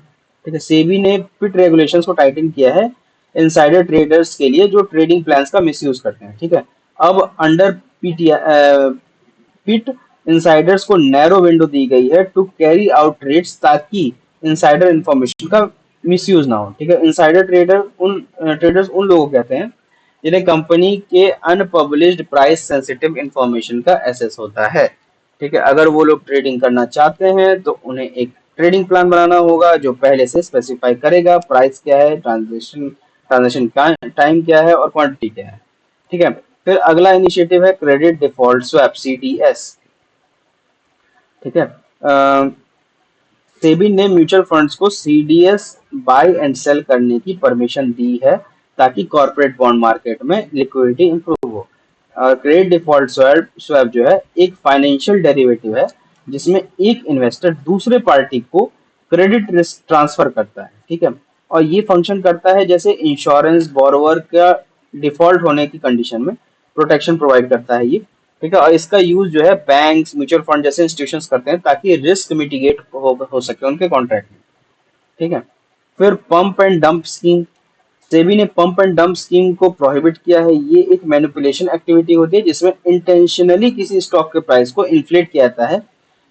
ठीक है। सेबी ने पिट रेगुलेशंस को टाइटन किया है इनसाइडर ट्रेडर्स के लिए जो ट्रेडिंग प्लान्स का मिसयूज करते हैं, ठीक है। अब अंडर पीटीआई पिट इंसाइडर्स को नैरो विंडो दी गई है टू कैरी आउट ट्रेड्स ताकि इंसाइडर इंफॉर्मेशन का मिसयूज ना हो, ठीक है। इंसाइडर ट्रेडर्स उन लोगों को कहते हैं जिन्हें कंपनी के अनपब्लिश्ड प्राइस सेंसिटिव इंफॉर्मेशन का एक्सेस होता है, ठीक है। अगर वो लोग ट्रेडिंग करना चाहते हैं तो उन्हें एक ट्रेडिंग प्लान बनाना होगा जो पहले से स्पेसिफाई करेगा प्राइस क्या है, ट्रांजेक्शन टाइम क्या है और क्वांटिटी क्या है, ठीक है। फिर अगला इनिशिएटिव है क्रेडिट डिफॉल्ट स्वैप सीडीएस, ठीक है। सेबी ने म्यूचुअल फंड्स को सीडीएस बाय एंड सेल करने की परमिशन दी है ताकि कॉर्पोरेट बॉन्ड मार्केट में लिक्विडिटी इंप्रूव हो। और क्रेडिट डिफॉल्ट स्वैप जो है एक फाइनेंशियल डेरिवेटिव है जिसमें एक इन्वेस्टर दूसरे पार्टी को क्रेडिट रिस्क ट्रांसफर करता है, ठीक है। और ये फंक्शन करता है जैसे इंश्योरेंस बोरोवर का डिफॉल्ट होने की कंडीशन में प्रोटेक्शन प्रोवाइड करता है ये, ठीक है। और इसका यूज जो है बैंक्स म्यूचुअल फंड जैसे इंस्टीट्यूशंस करते हैं ताकि रिस्क मिटिगेट हो सके उनके कॉन्ट्रैक्ट में, ठीक है। फिर pump and dump scheme. SEBI ने पंप एंड डंप स्कीम को प्रोहिबिट किया है। ये एक मैनिपुलेशन एक्टिविटी होती है जिसमें इंटेंशनली किसी स्टॉक के प्राइस को इन्फ्लेट किया जाता है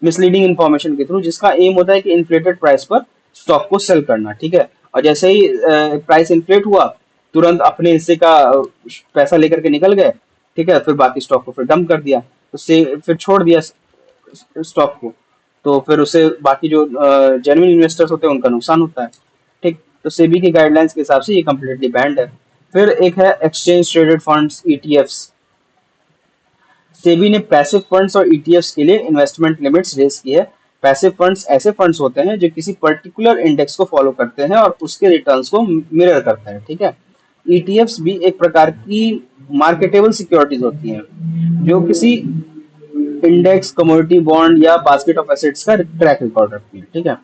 मिसलीडिंग इंफॉर्मेशन के थ्रू, जिसका एम होता है कि इन्फ्लेटेड प्राइस पर स्टॉक को सेल करना, ठीक है। और जैसे ही प्राइस इन्फ्लेट हुआ तुरंत अपने हिस्से का पैसा लेकर के निकल गए, ठीक है। फिर बाकी स्टॉक को फिर डंप कर दिया, उससे फिर छोड़ दिया स्टॉक को, तो फिर उससे बाकी जो जेन्युइन इन्वेस्टर्स होते हैं उनका नुकसान होता है, ठीक। तो सेबी की गाइडलाइंस के हिसाब से ये कम्प्लीटली बैंड है। फिर एक है exchange traded funds ETFs. SEBI ने पैसिव फंड्स और ईटीएफ्स के लिए इन्वेस्टमेंट लिमिट्स रेज की है। पैसिव फंड्स ऐसे फंड्स होते हैं जो किसी पर्टिकुलर इंडेक्स को फॉलो करते हैं और उसके रिटर्न्स को मिरर करते हैं, ठीक है। ईटीएफ्स भी एक प्रकार की मार्केटेबल सिक्योरिटीज होती हैं जो किसी इंडेक्स कमोडिटी बॉन्ड या बास्केट ऑफ एसेट्स का ट्रैक रिकॉर्ड रखती है, ठीक है।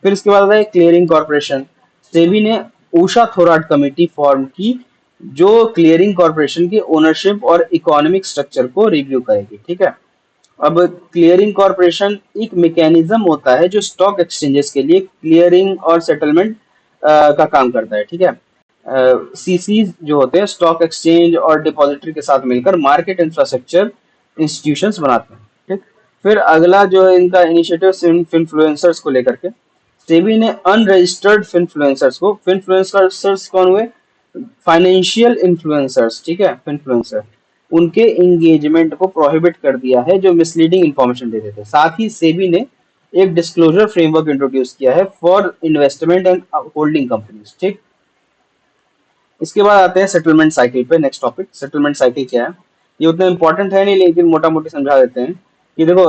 फिर इसके बाद आता है क्लियरिंग कॉर्पोरेशन। सेबी ने ऊषा थोराट कमेटी फॉर्म की जो क्लियरिंग कॉर्पोरेशन की ओनरशिप और इकोनॉमिक स्ट्रक्चर को रिव्यू करेगी, ठीक है। अब क्लियरिंग कॉर्पोरेशन एक मैकेनिज्म होता है जो स्टॉक एक्सचेंजेस के लिए क्लियरिंग और सेटलमेंट का काम करता है, ठीक है। सीसीज जो होते हैं स्टॉक एक्सचेंज और डिपॉजिटरी के साथ मिलकर मार्केट इंफ्रास्ट्रक्चर इंस्टीट्यूशंस बनाते हैं, ठीक। फिर अगला जो है इनका इनिशिएटिव फिनफ्लुएंसर्स को लेकर के। सेबी ने अनरजिस्टर्ड फिनफ्लुएंसर्स कौन हुए, फाइनेंशियल इन्फ्लुएंसर्स, ठीक है, इन्फ्लुएंसर, उनके एंगेजमेंट को प्रोहिबिट कर दिया है जो मिसलीडिंग इंफॉर्मेशन देते थे। साथ ही सेबी ने एक डिस्क्लोजर फ्रेमवर्क इंट्रोड्यूस किया है for investment and holding companies, ठीक। इसके बाद आते हैं सेटलमेंट साइकिल पे। नेक्स्ट टॉपिक सेटलमेंट साइकिल क्या है। ये उतना इंपॉर्टेंट है नहीं, लेकिन मोटा मोटी समझा देते हैं कि देखो,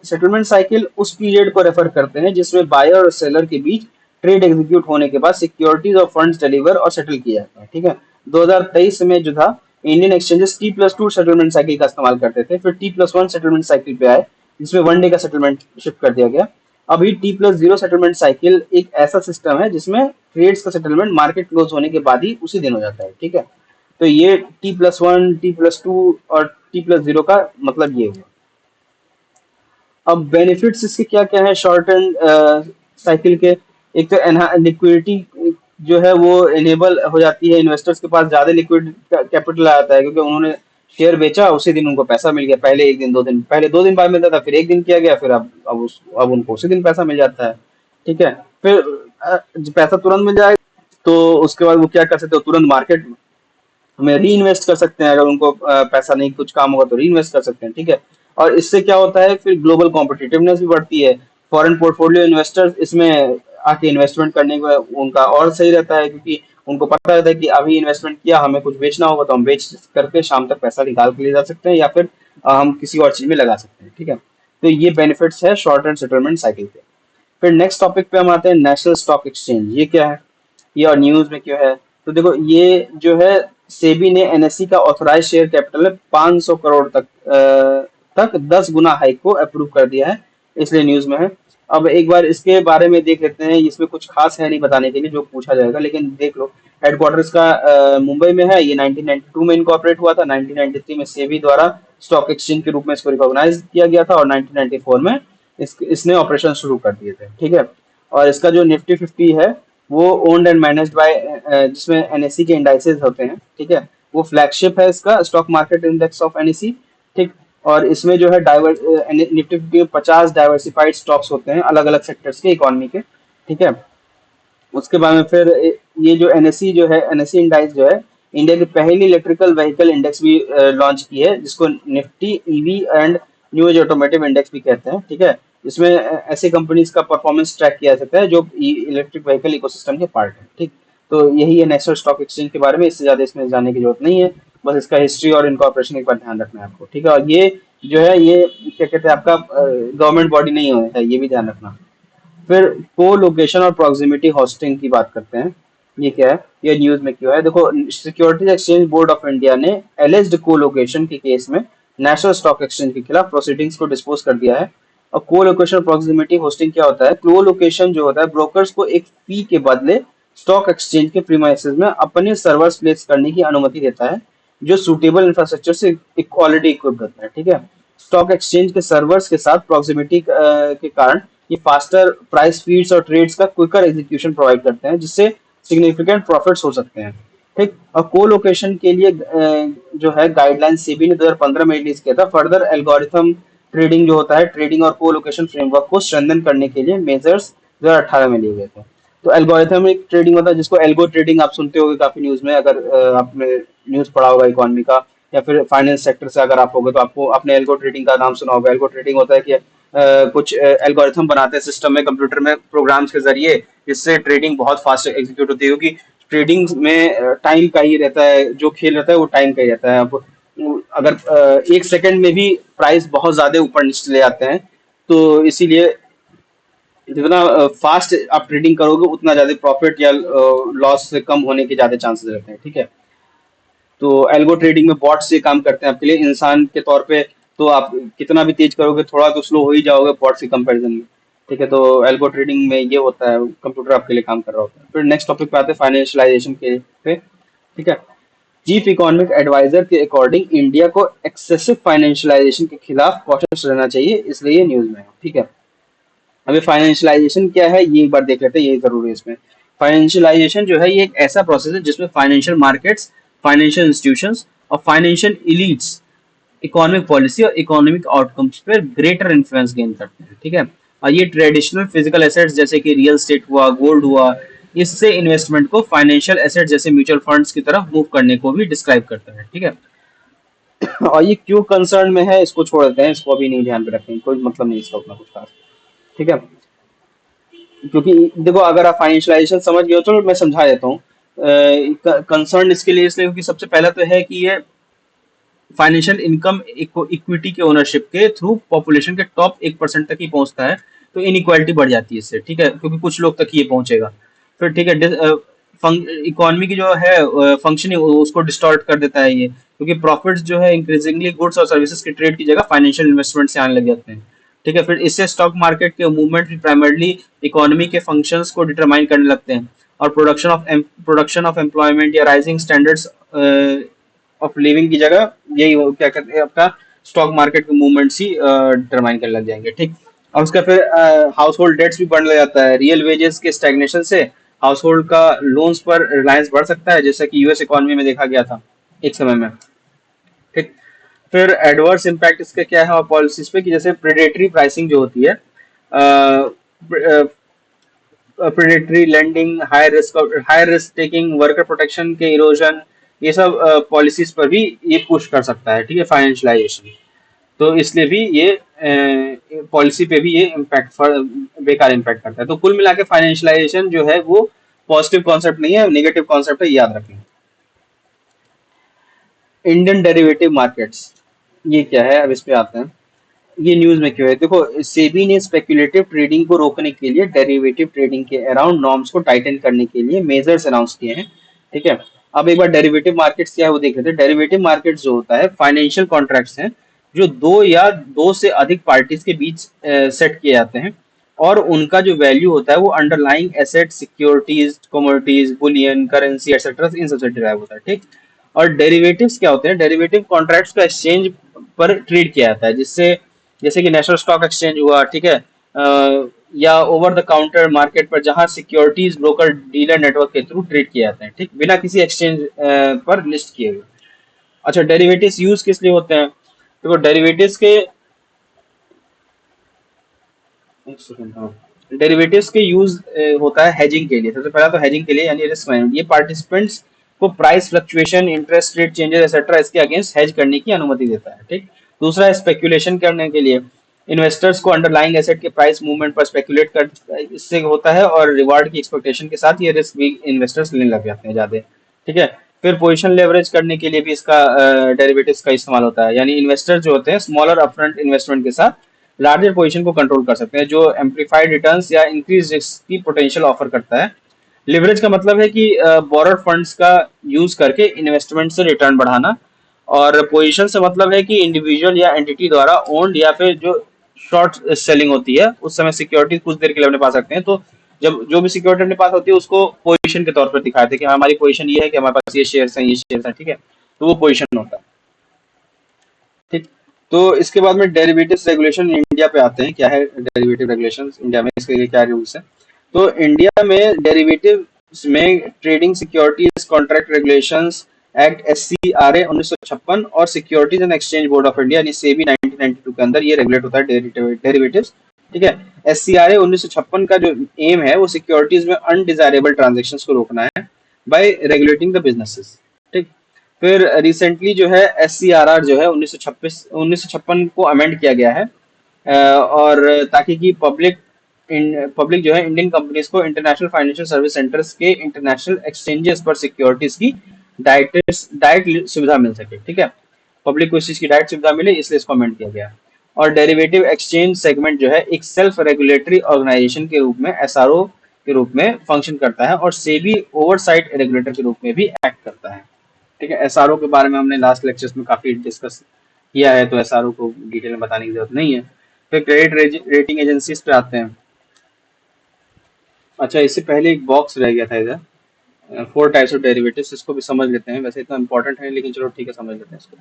सेटलमेंट साइकिल उस पीरियड को रेफर करते हैं जिसमें बायर और सेलर के बीच ट्रेड एग्जीक्यूट होने के बाद सिक्योरिटीज और फंड्स डिलीवर और सेटल किया जाता है। ठीक है, 2023 में जो था, Indian exchanges T+2 settlement cycle का इस्तेमाल करते थे, फिर T+1 सेटलमेंट साइकिल पे आए जिसमें 1 डे का सेटलमेंट शिफ्ट कर दिया गया। अभी T+0 सेटलमेंट साइकिल एक ऐसा सिस्टम है जिसमें ट्रेड्स का सेटलमेंट मार्केट क्लोज होने के बाद ही उसी दिन हो जाता है। ठीक है, तो ये T+1, T+2 और T+0 का मतलब ये हुआ। अब बेनिफिट्स इसके क्या क्या है शॉर्ट एंड साइकिल के? एक तो लिक्विडिटी जो है वो इनेबल हो जाती है, इन्वेस्टर्स के पास ज्यादा लिक्विड कैपिटल आता है, क्योंकि उन्होंने शेयर बेचा, उसी दिन उनको पैसा मिल गया। पहले एक दिन, 2 दिन पहले, 2 दिन बाद मिलता था, फिर एक दिन किया गया, फिर अब उनको उसी दिन पैसा मिल जाता है। ठीक है, फिर पैसा तुरंत मिल जाएगा, तो उसके बाद वो क्या कर सकते हो, तुरंत मार्केट में री इन्वेस्ट कर सकते हैं। अगर उनको पैसा नहीं, कुछ काम होगा तो री इन्वेस्ट कर सकते हैं। ठीक है, और इससे क्या होता है, फिर ग्लोबल कॉम्पिटिटिवनेस भी बढ़ती है। फॉरेन पोर्टफोलियो इन्वेस्टर्स इसमें आके इन्वेस्टमेंट करने का उनका और सही रहता है, क्योंकि उनको पता रहता है कि अभी इन्वेस्टमेंट किया, हमें कुछ बेचना होगा तो हम बेच करके शाम तक पैसा निकाल के ले जा सकते हैं, या फिर हम किसी और चीज में लगा सकते हैं। ठीक है, तो ये बेनिफिट्स है शॉर्ट एंड सेटलमेंट साइकिल के। फिर नेक्स्ट टॉपिक पे हम आते हैं, नेशनल स्टॉक एक्सचेंज। ये क्या है, ये और न्यूज में क्यों है? तो देखो, ये जो है, सेबी ने एनएसई का ऑथराइज शेयर कैपिटल में 500 करोड़ तक 10 गुना हाइक को अप्रूव कर दिया है, इसलिए न्यूज में है। अब एक बार इसके बारे में देख लेते हैं, इसमें कुछ खास है नहीं बताने के लिए, जो पूछा जाएगा, लेकिन देख लो। हेडक्वार्टर्स का मुंबई में है, ये 1992 में इनकॉर्पोरेट हुआ था, 1993 में सेबी द्वारा स्टॉक एक्सचेंज के रूप में इसको रिकॉग्नाइज किया गया था, और 1994 में इसने ऑपरेशन शुरू कर दिए थे। ठीक है, और इसका जो निफ्टी 50 है, वो ओन्ड एंड मैनेज्ड बाय, जिसमें एनएससी के इंडाइसेस होते हैं। ठीक है, वो फ्लैगशिप है इसका, stock market index of NSC. ठीक, और इसमें जो है निफ्टी 50 में 50 डाइवर्सिफाइड स्टॉक्स होते हैं, अलग अलग सेक्टर्स के इकोनॉमी के। ठीक है, उसके बाद में फिर ये जो एनएससी जो है, एनएससी इंडेक्स जो है, इंडिया की पहली इलेक्ट्रिकल व्हीकल इंडेक्स भी लॉन्च की है, जिसको Nifty EV and new age automotive index भी कहते हैं। ठीक है, इसमें ऐसे कंपनीज का परफॉर्मेंस ट्रैक किया जाता है जो इलेक्ट्रिक व्हीकल इकोसिस्टम के पार्ट है। ठीक, तो यही है नेशनल स्टॉक एक्सचेंज के बारे में, इससे ज्यादा इसमें जानने की जरूरत नहीं है। बस इसका हिस्ट्री और इनकॉर्पोरेशन एक बार ध्यान रखना है आपको। ठीक है, और ये जो है, ये क्या कहते हैं, आपका गवर्नमेंट बॉडी नहीं है, ये भी ध्यान रखना। फिर को लोकेशन और प्रॉक्सिमिटी होस्टिंग की बात करते हैं। ये क्या है, ये न्यूज में क्यों है? देखो, securities exchange board of India ने एलिज्ड को लोकेशन के केस में नेशनल स्टॉक एक्सचेंज के खिलाफ प्रोसीडिंग्स को डिस्पोज कर दिया है। और को लोकेशन प्रॉक्सिमिटी होस्टिंग क्या होता है? को लोकेशन जो होता है, ब्रोकर्स को एक फी के बदले स्टॉक एक्सचेंज के प्रीमाइसेस में अपने सर्वर्स प्लेस करने की अनुमति देता है, जो सुटेबल इंफ्रास्ट्रक्चर से इक्वालिटी इक्विप्ड होता है। ठीक है, स्टॉक एक्सचेंज के सर्वर्स के साथ प्रॉक्सिमिटी के कारण ये फास्टर प्राइस फीड्स और ट्रेड्स का क्विकर एग्जीक्यूशन प्रोवाइड करते हैं, जिससे सिग्निफिकेंट प्रॉफिट्स हो सकते हैं। ठीक, और को लोकेशन के लिए जो है गाइडलाइन सेबी ने 2015 में रिलीज किया था। फर्दर एल्गोरिथम ट्रेडिंग जो होता है, ट्रेडिंग और को लोकेशन फ्रेमवर्क को स्ट्रेंथन करने के लिए मेजर्स 2018 में लिए गए थे। तो एल्गोरिथमिक ट्रेडिंग होता है, जिसको एल्गो ट्रेडिंग आप सुनते होगे काफी न्यूज में, अगर आपने न्यूज पढ़ा होगा इकोनॉमी का, या फिर फाइनेंस सेक्टर से अगर आप होगे तो आपको आपने एल्गो ट्रेडिंग का नाम सुना होगा। एल्गो ट्रेडिंग होता है कि कुछ एल्गोरिथम बनाते हैं सिस्टम में, कंप्यूटर में, प्रोग्राम्स के जरिए, जिससे ट्रेडिंग बहुत फास्ट एग्जीक्यूट होती है, क्योंकि ट्रेडिंग में टाइम का ही रहता है, जो खेल रहता है वो टाइम का ही रहता है। अब अगर 1 सेकंड में भी प्राइस बहुत ज्यादा ऊपर नीचे चले जाते हैं, तो इसीलिए जितना फास्ट आप ट्रेडिंग करोगे, उतना ज्यादा प्रॉफिट या लॉस से कम होने के ज्यादा चांसेस रहते हैं। ठीक है, तो एल्गो ट्रेडिंग में बॉट से काम करते हैं आपके लिए, इंसान के तौर पे तो आप कितना भी तेज करोगे, थोड़ा तो स्लो हो ही जाओगे बॉट के कंपैरिजन में। ठीक है, तो एल्गो ट्रेडिंग में ये होता है, कंप्यूटर आपके लिए काम कर रहा होता है। फिर नेक्स्ट टॉपिक पे आते हैं, फाइनेंशियलाइजेशन के पे। ठीक है, चीफ इकोनॉमिक एडवाइजर के अकॉर्डिंग इंडिया को एक्सेसिव फाइनेंशियलाइजेशन के खिलाफ कॉशियस रहना चाहिए, इसलिए ये न्यूज में है। ठीक है, अभी फाइनेंशियलाइजेशन क्या है, ये एक बार देख लेते हैं, ये जरूरी है इसमें। फाइनेंशियलाइजेशन जो है, ये एक ऐसा प्रोसेस है जिसमें फाइनेंशियल मार्केट्स, फाइनेंशियल इंस्टीट्यूशंस और फाइनेंशियल इलीट्स इकोनॉमिक पॉलिसी और इकोनॉमिक आउटकम्स पर ग्रेटर इन्फ्लुएंस गेन करते हैं। ठीक है, और ये ट्रेडिशनल फिजिकल एसेट्स जैसे कि रियल स्टेट हुआ, गोल्ड हुआ, इससे इन्वेस्टमेंट को फाइनेंशियल एसेट जैसे म्यूचुअल फंड्स की तरफ मूव करने को भी डिस्क्राइब करता है। ठीक है, और ये क्यों कंसर्न में है, इसको छोड़ देते हैं, इसको अभी नहीं ध्यान में रखेंगे, कोई मतलब नहीं इसका उतना कुछ खास। ठीक है, क्योंकि देखो, अगर आप फाइनेंशियलाइजेशन समझ गए हो, तो मैं समझा देता हूँ। कंसर्न इसके लिए इसलिए क्योंकि सबसे पहला तो है कि ये फाइनेंशियल इनकम इक्विटी के ओनरशिप के थ्रू पॉपुलेशन के टॉप 1% तक ही पहुंचता है, तो इनइक्वालिटी बढ़ जाती है इससे, ठीक है, क्योंकि कुछ लोग तक ही ये पहुंचेगा। फिर ठीक है, इकोनॉमी की जो है फंक्शन उसको डिस्टॉर्ट कर देता है ये, क्योंकि प्रॉफिट्स जो है इंक्रीजिंगली गुड्स और सर्विसेज की ट्रेड की जगह फाइनेंशियल इन्वेस्टमेंट से आने लग जाते हैं। ठीक है, फिर इससे स्टॉक मार्केट के मूवमेंट भी प्राइमरली इकोनॉमी के फंक्शंस को डिटरमाइन करने लगते हैं, और प्रोडक्शन ऑफ एम्प्लॉयमेंट या राइजिंग स्टैंडर्ड्स ऑफ लिविंग की जगह यही क्या कहते हैं आपका स्टॉक मार्केट के मूवमेंट्स ही डिटरमाइन करने लग जाएंगे। ठीक, और उसका फिर हाउस होल्ड डेट्स भी बढ़ने लग जाता है। रियल वेजेस के स्टैग्नेशन से हाउस होल्ड का लोन्स पर रिलायंस बढ़ सकता है, जैसा कि यूएस इकोनॉमी में देखा गया था एक समय में। ठीक, फिर एडवर्स इम्पैक्ट इसके क्या है और पॉलिसीज पे, कि जैसे प्रेडेटरी प्राइसिंग जो होती है, predatory lending, high risk taking, worker protection के इरोजन, ये सब पॉलिसीज पर भी ये पुश कर सकता है। ठीक है, फाइनेंशियलाइजेशन, तो इसलिए भी ये पॉलिसी पे भी ये इम्पैक्ट बेकार इम्पैक्ट करता है। तो कुल मिला के फाइनेंशियलाइजेशन जो है वो पॉजिटिव कॉन्सेप्ट नहीं है, नेगेटिव कॉन्सेप्ट है, याद रखें। इंडियन डेरिवेटिव मार्केट्स, ये क्या है, अब इस पे आते हैं। ये न्यूज में क्यों है, देखो सेबी ने स्पेक्युलेटिव ट्रेडिंग को रोकने के लिए डेरिवेटिव ट्रेडिंग के अराउंड नॉर्म्स को टाइटन करने के लिए मेजर्स अनाउंस किए हैं। ठीक है, अब एक बार डेरिवेटिव मार्केट्स क्या है वो देख लेते हैं। डेरिवेटिव मार्केट्स जो होता है फाइनेंशियल कॉन्ट्रैक्ट्स हैं जो दो या दो से अधिक पार्टीज के बीच सेट किए जाते हैं, और उनका जो वैल्यू होता है वो underlying asset, securities, commodities, bullion, currency et cetera इन सबसे डिराइव होता है। ठीक, और डेरिवेटिव्स क्या होते हैं, डेरिवेटिव कॉन्ट्रैक्ट्स का एक्सचेंज पर ट्रेड किया जाता है, जिससे जैसे कि नेशनल स्टॉक एक्सचेंज हुआ, ठीक है, या ओवर द काउंटर मार्केट पर जहां सिक्योरिटीज ब्रोकर डीलर नेटवर्क के थ्रू ट्रेड किए जाते हैं, ठीक, बिना किसी एक्सचेंज पर लिस्ट किए हुए। अच्छा, डेरिवेटिव्स यूज किस लिए होते हैं, देखो डेरिवेटिव्स के एक सेकंड, हाँ, डेरिवेटिव्स के यूज होता है हेजिंग के लिए। सबसे पहला तो हेजिंग के लिए, यानी रिस्क मैनेजमेंट, ये पार्टिसिपेंट्स को price fluctuation, interest rate changes etcetera इसके अगेंस्ट हेज करने की अनुमति देता है। ठीक, दूसरा स्पेक्यूलेशन करने के लिए, इन्वेस्टर्स को अंडरलाइंग एसेट के प्राइस मूवमेंट पर स्पेक्यूलेट कर, इससे होता है, और रिवार्ड की एक्सपेक्टेशन के साथ ये रिस्क भी इन्वेस्टर्स लेने लग जाते हैं ज्यादा। ठीक है, फिर पोजीशन लेवरेज करने के लिए भी इसका डेरिवेटिव्स का इस्तेमाल होता है, यानी इन्वेस्टर जो होते हैं स्मॉलर अपफ्रंट इन्वेस्टमेंट के साथ लार्जर पोजीशन को कंट्रोल कर सकते हैं, जो एम्पलीफाइड रिटर्न्स या इंक्रीज रिस्क की पोटेंशियल ऑफर करता है। लिवरेज का मतलब है कि बोरोड फंड्स का यूज करके इन्वेस्टमेंट से रिटर्न बढ़ाना, और पोजीशन से मतलब है कि इंडिविजुअल या एंटिटी द्वारा ओन्ड या फिर जो शॉर्ट सेलिंग होती है उस समय सिक्योरिटी कुछ देर के लिए अपने पास रखते हैं, तो जब जो भी सिक्योरिटी अपने पास होती है उसको पोजीशन के तौर पर दिखाते हैं कि हाँ, हमारी पोजीशन ये है कि हमारे पास ये शेयर्स हैं, ये शेयर्स हैं। ठीक है, तो वो पोजीशन होता है। ठीक, तो इसके बाद में डेरिवेटिव्स रेगुलेशन इंडिया पे आते हैं, क्या है डेरिवेटिव रेगुलेशंस इंडिया में, इसके लिए क्या रूल्स है। तो इंडिया में डेरिवेटिव में trading securities contract regulations act SCRA 1956 और securities and exchange board of India यानी सेबी 1992 के अंदर ये रेगुलेट होता है डेरिवेटिव्स। ठीक है, SCRA 1956 का जो एम है वो सिक्योरिटीज में अनडिजायरेबल ट्रांजेक्शन्स को रोकना है बाय रेगुलेटिंग द बिजनेसेस। ठीक, फिर रिसेंटली जो है SCRR जो है 1956 को अमेंड किया गया है, और ताकि कि पब्लिक जो है इंडियन कंपनीज को इंटरनेशनल फाइनेंशियल सर्विस सेंटर्स के इंटरनेशनल एक्सचेंजेस पर सिक्योरिटीज की डायरेक्ट सुविधा मिल सके। ठीक है, पब्लिक को इस चीज की डायरेक्ट सुविधा मिले, इसलिए इसको अमेंड किया गया। और डेरिवेटिव एक्सचेंज सेगमेंट जो है एक सेल्फ रेगुलेटरी ऑर्गेनाइजेशन के रूप में, SRO के रूप में फंक्शन करता है, और सेबी ओवरसाइट रेगुलेटर के रूप में भी एक्ट करता है। ठीक है, SRO के बारे में हमने लास्ट लेक्चर्स में काफी डिस्कस किया है, तो SRO को डिटेल में बताने की जरूरत नहीं है। फिर क्रेडिट रेटिंग एजेंसीज पे आते हैं। अच्छा, इससे पहले एक बॉक्स रह गया था इधर, 4 टाइप्स ऑफ डेरिवेटिव्स, इसको भी समझ लेते हैं। वैसे इतना इंपॉर्टेंट है लेकिन चलो ठीक है, समझ लेते हैं इसको।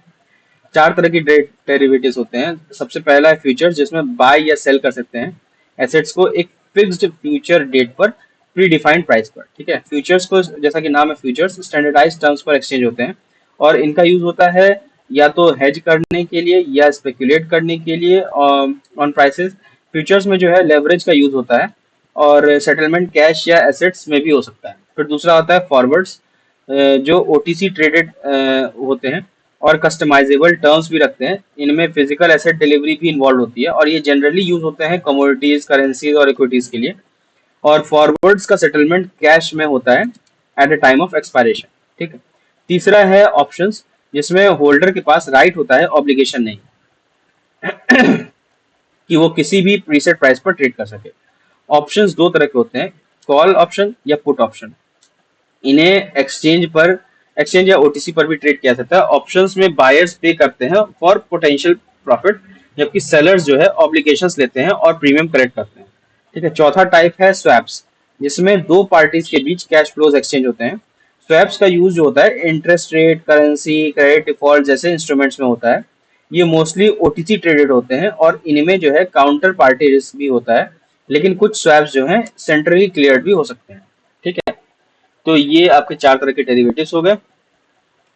4 तरह की डेरिवेटिव्स होते हैं। सबसे पहला है फ्यूचर्स, जिसमें बाय या सेल कर सकते हैं एसेट्स को एक फिक्स्ड फ्यूचर डेट पर प्री डिफाइंड प्राइस पर। ठीक है, फ्यूचर्स को जैसा कि नाम है फ्यूचर्स, स्टैंडर्डाइज टर्म्स पर एक्सचेंज होते हैं, और इनका यूज होता है या तो हेज करने के लिए या स्पेकुलेट करने के लिए ऑन प्राइसेस। फ्यूचर्स में जो है लेवरेज का यूज होता है, और सेटलमेंट कैश या एसेट्स में भी हो सकता है। फिर दूसरा होता है फॉरवर्ड्स, जो OTC ट्रेडेड होते हैं और कस्टमाइजेबल टर्म्स भी रखते हैं। इनमें फिजिकल एसेट डिलीवरी भी इन्वॉल्व होती है, और ये जनरली यूज होते हैं कमोडिटीज, करेंसीज और इक्विटीज के लिए। और फॉरवर्ड्स का सेटलमेंट कैश में होता है at the time of expiration. ठीक है, तीसरा है ऑप्शंस, जिसमें होल्डर के पास राइट होता है, ऑब्लिगेशन नहीं, कि वो किसी भी प्रीसेट प्राइस पर ट्रेड कर सके। ऑप्शंस दो तरह के होते हैं, कॉल ऑप्शन या पुट ऑप्शन। इन्हें एक्सचेंज या ओटीसी पर भी ट्रेड किया जाता है। ऑप्शंस में बायर्स पे करते हैं फॉर पोटेंशियल प्रॉफिट, जबकि सेलर्स जो है ऑब्लिगेशंस लेते हैं और प्रीमियम कलेक्ट करते हैं। ठीक है, चौथा टाइप है स्वैप्स, जिसमें दो पार्टीज के बीच कैश फ्लोज एक्सचेंज होते हैं। स्वैप्स का यूज जो होता है interest rate, currency, credit default जैसे इंस्ट्रूमेंट्स में होता है। ये मोस्टली ओटीसी ट्रेडेड होते हैं और इनमें जो है काउंटर पार्टी रिस्क भी होता है, लेकिन कुछ स्वैप्स जो हैं सेंट्रली क्लियर्ड भी हो सकते हैं। ठीक है, तो ये आपके चार तरह के डेरिवेटिव्स हो गए।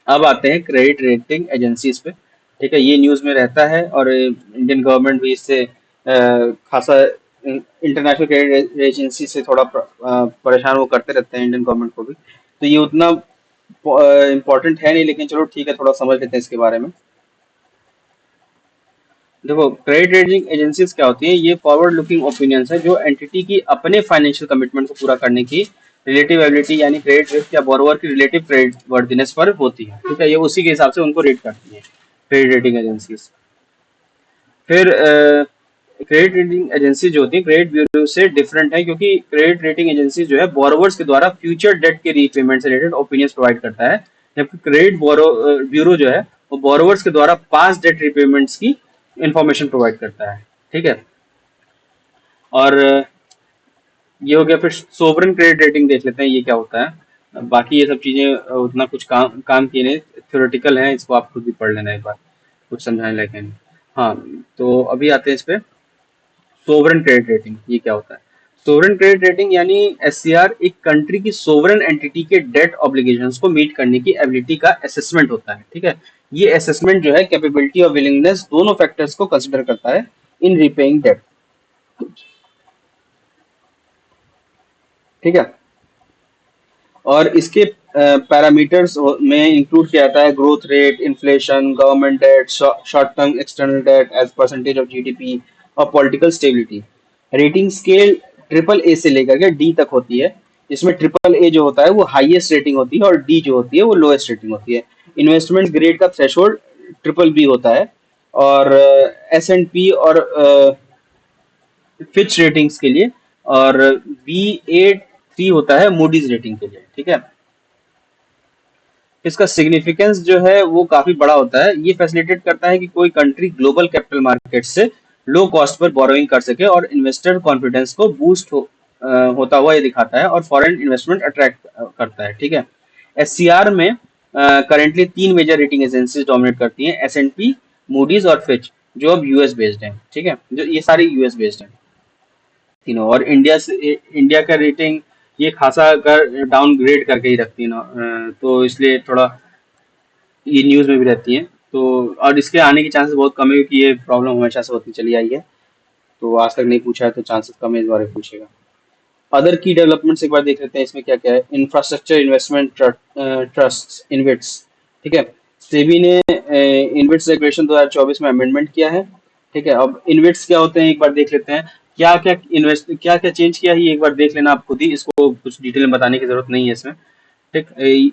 अब आते हैं क्रेडिट रेटिंग एजेंसीज पे। ठीक है, ये न्यूज में रहता है और इंडियन गवर्नमेंट भी इससे खासा, इंटरनेशनल क्रेडिट एजेंसी से थोड़ा परेशान वो करते रहते हैं इंडियन गवर्नमेंट को भी, तो ये उतना इम्पोर्टेंट है नहीं, लेकिन चलो ठीक है, थोड़ा समझ लेते हैं इसके बारे में। देखो, क्रेडिट रेटिंग एजेंसीज क्या होती हैं, ये फॉरवर्ड लुकिंग ओपिनियंस है जो एंटिटी की अपने फाइनेंशियल कमिटमेंट को पूरा करने की रिलेटिव एबिलिटी यानी क्रेडिट रिस्क या बोरोवर की रिलेटिव क्रेडिट वर्दिनेस पर होती है। ठीक है, ये उसी के हिसाब से उनको रेट करती है क्रेडिट रेटिंग एजेंसीज। फिर क्रेडिट रेटिंग एजेंसी जो होती है क्रेडिट ब्यूरो से डिफरेंट है, क्योंकि क्रेडिट रेटिंग एजेंसी जो है बोरोवर्स के द्वारा फ्यूचर डेट के रीपेमेंट से रिलेटेड ओपिनियंस प्रोवाइड करता है, जबकि क्रेडिट ब्यूरो जो है वो बोरोवर्स के द्वारा पास्ट डेट रीपेमेंट्स की इंफॉर्मेशन प्रोवाइड करता है। ठीक है, और ये हो गया। फिर सोवरेन क्रेडिट रेटिंग देख लेते हैं ये क्या होता है। बाकी ये सब चीजें उतना कुछ काम की नहीं, थ्योरेटिकल है, इसको आप खुद भी पढ़ लेना एक बार, कुछ समझाने लायक है नहीं। हाँ, तो अभी आते हैं इस पे, सोवरेन क्रेडिट रेटिंग ये क्या होता है। सोवरेन क्रेडिट रेटिंग यानी एससीआर एक कंट्री की सोवरेन एंटिटी के डेट ऑब्लिगेशंस को मीट करने की एबिलिटी का असेसमेंट होता है। ठीक है, ये असेसमेंट जो है कैपेबिलिटी और विलिंगनेस दोनों फैक्टर्स को कंसिडर करता है इन रिपेइंग डेट। ठीक है, और इसके पैरामीटर्स में इंक्लूड किया जाता है growth rate, inflation, government debt, short term external debt as percentage of GDP और political stability. Rating scale triple A से लेकर के डी तक होती है, जिसमें ट्रिपल ए जो होता है वो हाईएस्ट रेटिंग होती है और डी जो होती है वो लोएस्ट रेटिंग होती है। इन्वेस्टमेंट ग्रेड का थ्रेशोल्ड ट्रिपल बी होता है, और एस एंड पी और फिच रेटिंग्स के लिए, और बी3 होता है मूडीज रेटिंग के लिए। ठीक है, इसका सिग्निफिकेंस जो है वो काफी बड़ा होता है। ये फैसिलिटेट करता है कि कोई कंट्री ग्लोबल कैपिटल मार्केट से लो कॉस्ट पर बोरोइंग कर सके, और इन्वेस्टर कॉन्फिडेंस को होता हुआ ये दिखाता है, और फॉरेन इन्वेस्टमेंट अट्रैक्ट करता है। ठीक है, एससीआर में करेंटली तीन मेजर रेटिंग एजेंसीज डोमिनेट करती हैं, एस&पी, मूडीज और फिच, जो अब यूएस बेस्ड है। ठीक है, जो ये सारी यूएस बेस्ड है तीनों, और इंडिया का रेटिंग ये खासा कर डाउनग्रेड करके ही रखती है ना, तो इसलिए थोड़ा ये न्यूज में भी रहती है। तो और इसके आने के चांसेस बहुत कम है, क्योंकि ये प्रॉब्लम हमेशा से होती चली आई है, तो आज तक नहीं पूछा है तो चांसेस कम है इस बारे में पूछेगा। अदर की डेवलपमेंट्स एक बार देख लेते हैं, इसमें क्या क्या है। Infrastructure investment trust, InvITs. ठीक है, सेबी ने इन्विट्स रेगुलेशन 2024 में अमेंडमेंट किया है। ठीक है, अब इन्विट्स क्या होते हैं एक बार देख लेते हैं। क्या क्या चेंज किया है ये एक बार देख लेना आप खुद ही, इसको कुछ डिटेल में बताने की जरूरत नहीं है इसमें। ठीक,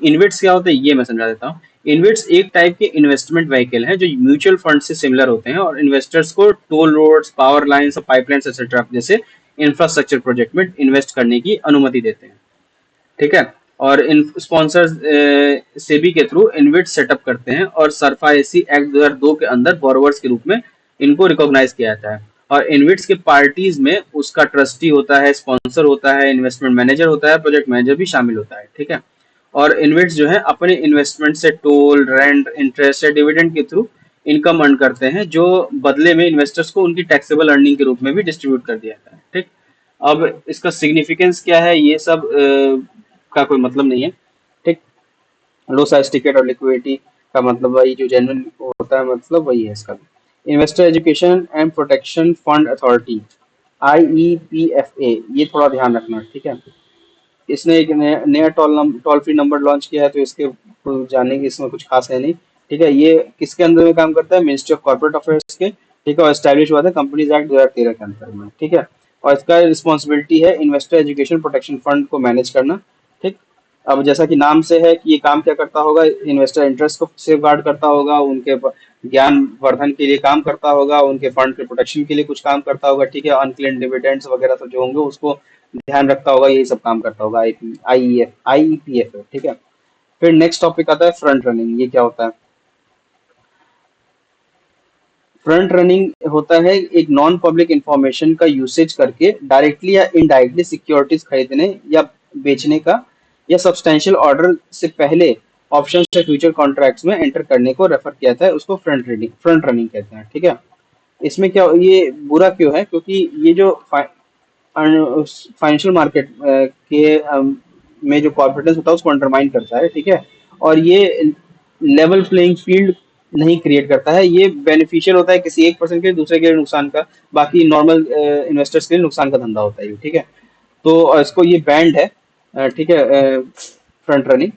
इन्विट्स क्या होते हैं ये मैं समझा देता हूँ। इन्विट्स एक टाइप के इन्वेस्टमेंट व्हीकल हैं जो म्यूचुअल फंड से सिमिलर होते हैं, और इन्वेस्टर्स को टोल रोड्स, पावर लाइन्स और पाइपलाइंस एक्सेट्रा जैसे इंफ्रास्ट्रक्चर प्रोजेक्ट में इन्वेस्ट करने की अनुमति देते हैं। ठीक है, और इन स्पॉन्सर्स सेबी के थ्रू इन्विट सेटअप करते हैं, और सरफा एसी एक्ट 2002 के अंदर बोरोवर्स के रूप में इनको रिकॉग्नाइज किया जाता है। और इन्विट्स के पार्टीज में उसका ट्रस्टी होता है, स्पॉन्सर होता है, इन्वेस्टमेंट मैनेजर होता है, प्रोजेक्ट मैनेजर भी शामिल होता है। ठीक है, और इन्विट्स जो है अपने इन्वेस्टमेंट से टोल, रेंट, इंटरेस्ट या डिविडेंड के थ्रू इनकम अर्न करते हैं, जो बदले में इन्वेस्टर्स को उनकी टैक्सेबल अर्निंग के रूप में भी डिस्ट्रीब्यूट कर दिया जाता है। ठीक, अब इसका सिग्निफिकेंस क्या है ये सब का कोई मतलब नहीं है। ठीक, लो साइज टिकट और लिक्विडिटी का मतलब वही जो जेन्युइन होता है, मतलब वही है इसका। Investor education and protection fund authority, IEPFA, ये थोड़ा ध्यान रखना। ठीक है, इसने एक नया टोल फ्री नंबर लॉन्च किया है, तो इसके जानने की इसमें कुछ खास है नहीं। ठीक है, ये किसके अंदर में काम करता है, मिनिस्ट्री ऑफ कॉर्पोरेट अफेयर्स के। ठीक है, और एस्टैब्लिश हुआ था कंपनीज एक्ट 2013 के अंदर में। ठीक है, और इसका रिस्पॉन्सिबिलिटी है इन्वेस्टर एजुकेशन प्रोटेक्शन फंड को मैनेज करना। ठीक, अब जैसा कि नाम से है कि ये काम क्या करता होगा, इन्वेस्टर इंटरेस्ट को सेफ गार्ड करता होगा, उनके ज्ञान वर्धन के लिए काम करता होगा, उनके फंड के प्रोटेक्शन के लिए कुछ काम करता होगा, ठीक है, अनक्लेम्ड डिविडेंड्स वगैरह सब जो होंगे उसको ध्यान रखता होगा, यही सब काम करता होगा। आईईपीएफ, ठीक है। फिर नेक्स्ट टॉपिक आता है फ्रंट रनिंग। ये क्या होता है? फ्रंट रनिंग होता है एक नॉन पब्लिक इंफॉर्मेशन का यूसेज करके डायरेक्टली या इनडायरेक्टली सिक्योरिटीज खरीदने या बेचने का, या सब्सटेंशियल ऑर्डर से पहले ऑप्शन या फ्यूचर कॉन्ट्रैक्ट्स में एंटर करने को रेफर किया जाता है, उसको फ्रंट रनिंग कहते हैं, ठीक है। इसमें क्या ये बुरा क्यों है? क्योंकि ये जो फाइनेंशियल मार्केट के में जो कॉन्फिडेंस होता है उसको अंडरमाइन करता है, ठीक है। और ये लेवल प्लेइंग फील्ड नहीं क्रिएट करता है। ये बेनिफिशियल होता है किसी एक पर्सन के लिए, दूसरे के लिए नुकसान का, बाकी नॉर्मल इन्वेस्टर्स के लिए नुकसान का धंधा होता है ये, ठीक है। तो इसको ये बैंड है, ठीक है, फ्रंट रनिंग।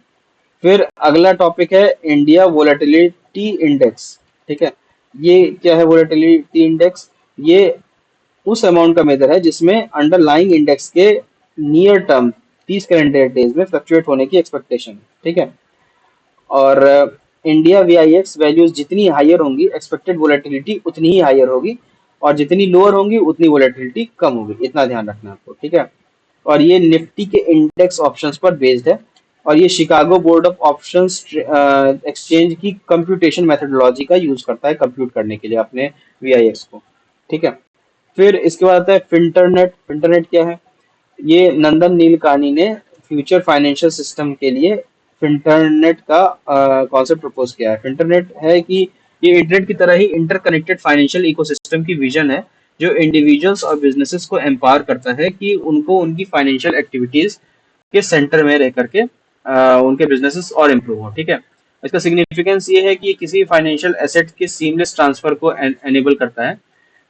फिर अगला टॉपिक है इंडिया वोलेटिलिटी इंडेक्स, ठीक है। ये क्या है वोलेटिलिटी इंडेक्स? ये उस अमाउंट का मेजर है जिसमें अंडरलाइंग इंडेक्स के नियर टर्म 30 कैलेंडर डेज में फ्लक्चुएट होने की एक्सपेक्टेशन है, ठीक है। और इंडिया वीआईएक्स वैल्यूज जितनी हायर होंगी, एक्सपेक्टेड वोलेटिलिटी उतनी ही हायर होगी, और जितनी लोअर होंगी उतनी वोलेटिलिटी कम होगी, इतना ध्यान रखना आपको, ठीक है। और ये निफ्टी के इंडेक्स ऑप्शंस पर बेस्ड है, और ये Chicago board of options exchange की कंप्यूटेशन मेथोडोलॉजी का यूज करता है कंप्यूट करने के लिए अपने वीआईएक्स को, ठीक है। फिर इसके बाद आता है फिंटरनेट। फिंटरनेट क्या है? ये नंदन नीलकानी ने फ्यूचर फाइनेंशियल सिस्टम के लिए फिंटरनेट का कॉन्सेप्ट प्रपोज किया है। फिंटरनेट है कि ये इंटरनेट की तरह ही इंटरकनेक्टेड फाइनेंशियल इकोसिस्टम की विजन है, जो इंडिविजुअल्स और बिजनेसेस को एम्पावर करता है कि उनको उनकी फाइनेंशियल एक्टिविटीज के सेंटर में रह करके उनके बिजनेसेस और इम्प्रूव हो, ठीक है। इसका सिग्निफिकेंस ये है कि ये किसी फाइनेंशियल एसेट के सीमलेस ट्रांसफर को एनेबल करता है,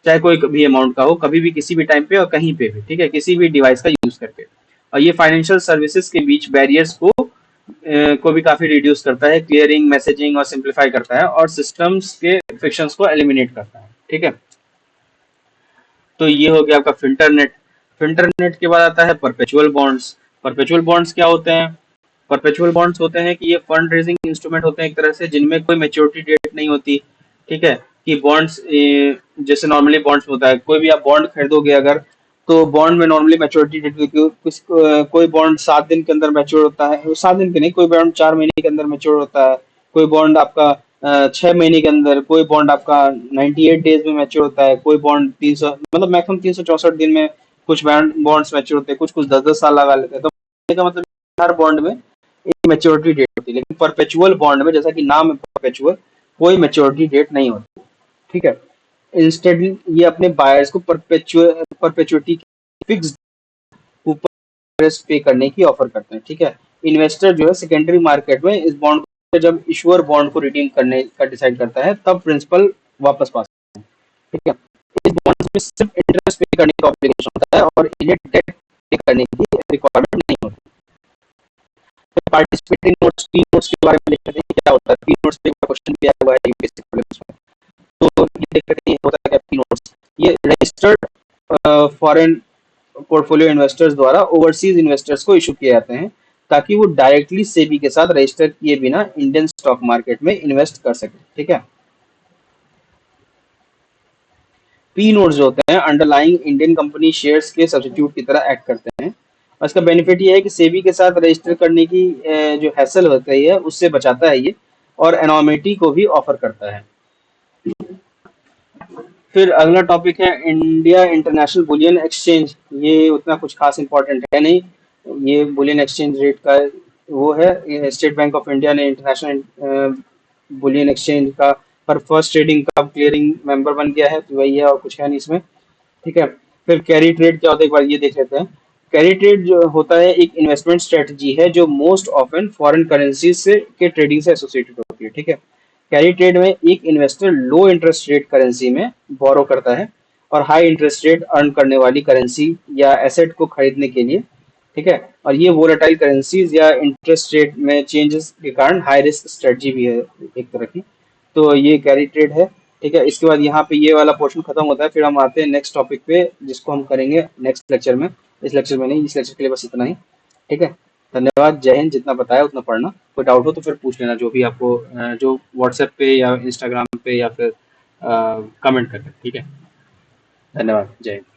चाहे कोई भी अमाउंट का हो, कभी भी किसी भी टाइम पे और कहीं पे भी, ठीक है, किसी भी डिवाइस का यूज करके। और ये फाइनेंशियल सर्विसेज के बीच बैरियर्स को भी काफी रिड्यूस करता है, क्लियरिंग, मैसेजिंग और सिंप्लीफाई करता है, और सिस्टम्स के फ्रिक्शंस को एलिमिनेट करता है, ठीक है। तो ये हो गया आपका फिल्टरनेट। फिल्टरनेट के बाद आता है परपेचुअल बॉन्ड्स। परपेचुअल बॉन्ड्स क्या होते हैं? परपेचुअल बॉन्ड्स होते हैं कि ये फंड रेजिंग इंस्ट्रूमेंट होते हैं एक तरह से, जिनमें कोई मेच्योरिटी डेट नहीं होती, ठीक है। कि बॉन्ड्स जैसे नॉर्मली बॉन्ड्स होता है, कोई भी आप बॉन्ड खरीदोगे अगर, तो बॉन्ड में नॉर्मली मेच्योरिटी डेट, कुछ कोई बॉन्ड 7 दिन के अंदर मैच्योर होता है, 7 दिन के नहीं, कोई बॉन्ड 4 महीने के अंदर मैच्योर होता है, कोई बॉन्ड आपका 6 महीने के अंदर, कोई बॉन्ड आपका 98 डेज में मैच्योर होता है, कोई बॉन्ड 300, मतलब मैक्सिमम 364 दिन में कुछ बॉन्ड्स मैच्योर होते हैं, कुछ कुछ 10-10 साल लगा लेते हैं। तो कहने का मतलब हर बॉन्ड में एक मैच्योरिटी डेट होती है, लेकिन परपेचुअल बॉन्ड में, जैसा कि नाम है परपेचुअल, कोई मैच्योरिटी डेट नहीं होती, ठीक है। इंस्टेड ये अपने बायर्स को परपेचुइटी फिक्स इंटरेस्ट पे करने की ऑफर करते हैं, ठीक है। इन्वेस्टर जो है सेकेंडरी मार्केट में इस बॉन्ड को, जब इशूअर बॉन्ड को रिडीम करने का डिसाइड करता है, तब प्रिंसिपल वापस पा सकते हैं, ठीक है। इस बॉन्ड में सिर्फ इंटरेस्ट पे करने का ऑब्लिगेशन होता है और इन्हें डेट पे करने की रिक्वायरमेंट नहीं होती। पार्टिसिपेटिंग नोट्स, पी नोट्स के बारे में देख लेते हैं क्या होता है। पी नोट्स पे क्वेश्चन भी आया हुआ है यूपीएससी प्रीलिम्स में, तो ये देख लेते हैं होता है क्या पी नोट्स। ये रजिस्टर्ड फॉरेन पोर्टफोलियो इन्वेस्टर्स द्वारा ओवरसीज इन्वेस्टर्स को इशू किए जाते हैं, ताकि वो डायरेक्टली सेबी के साथ रजिस्टर किए बिना इंडियन स्टॉक मार्केट में इन्वेस्ट कर सके, ठीक है। पी नोट्स जो होते हैं अंडरलाइंग इंडियन कंपनी शेयर्स के सब्स्टिट्यूट की तरह एक्ट करते हैं, और इसका बेनिफिट ये है कि सेबी के साथ रजिस्टर करने की जो हैसल होती है उससे बचाता है ये, और एनोमिटी को भी ऑफर करता है। फिर अगला टॉपिक है इंडिया इंटरनेशनल बुलियन एक्सचेंज। ये उतना कुछ खास इंपॉर्टेंट है नहीं, ये बुलियन एक्सचेंज रेट का वो है। स्टेट बैंक ऑफ इंडिया ने इंटरनेशनल बुलियन एक्सचेंज का पर फर्स्ट ट्रेडिंग कब क्लियरिंग मेंबर बन गया है, तो वही है और कुछ है नहीं इसमें, ठीक है। फिर कैरी ट्रेड क्या होता है, एक बार ये देख लेते हैं। कैरी ट्रेड जो होता है एक इन्वेस्टमेंट स्ट्रेटजी है जो मोस्ट ऑफन फॉरेन करेंसी से के ट्रेडिंग से एसोसिएटेड होती है, ठीक है। कैरी ट्रेड में एक इन्वेस्टर लो इंटरेस्ट रेट करेंसी में बोरो करता है और हाई इंटरेस्ट रेट अर्न करने वाली करेंसी या एसेट को खरीदने के लिए, ठीक है। और ये वोलेटाइल करेंसीज या इंटरेस्ट रेट में चेंजेस के कारण हाई रिस्क स्ट्रेटजी भी है एक तरह की। तो ये कैरी ट्रेड है, ठीक है। इसके बाद यहाँ पे ये वाला पोर्शन खत्म होता है, फिर हम आते हैं नेक्स्ट टॉपिक पे जिसको हम करेंगे नेक्स्ट लेक्चर में। इस लेक्चर में नहीं, इस लेक्चर के लिए बस इतना ही, ठीक है। धन्यवाद। जय हिंद। जितना बताया उतना पढ़ना। कोई डाउट हो तो फिर पूछ लेना, जो भी आपको जो व्हाट्सएप पे या इंस्टाग्राम पे या फिर कमेंट करके। ठीक है। धन्यवाद। जय हिंद।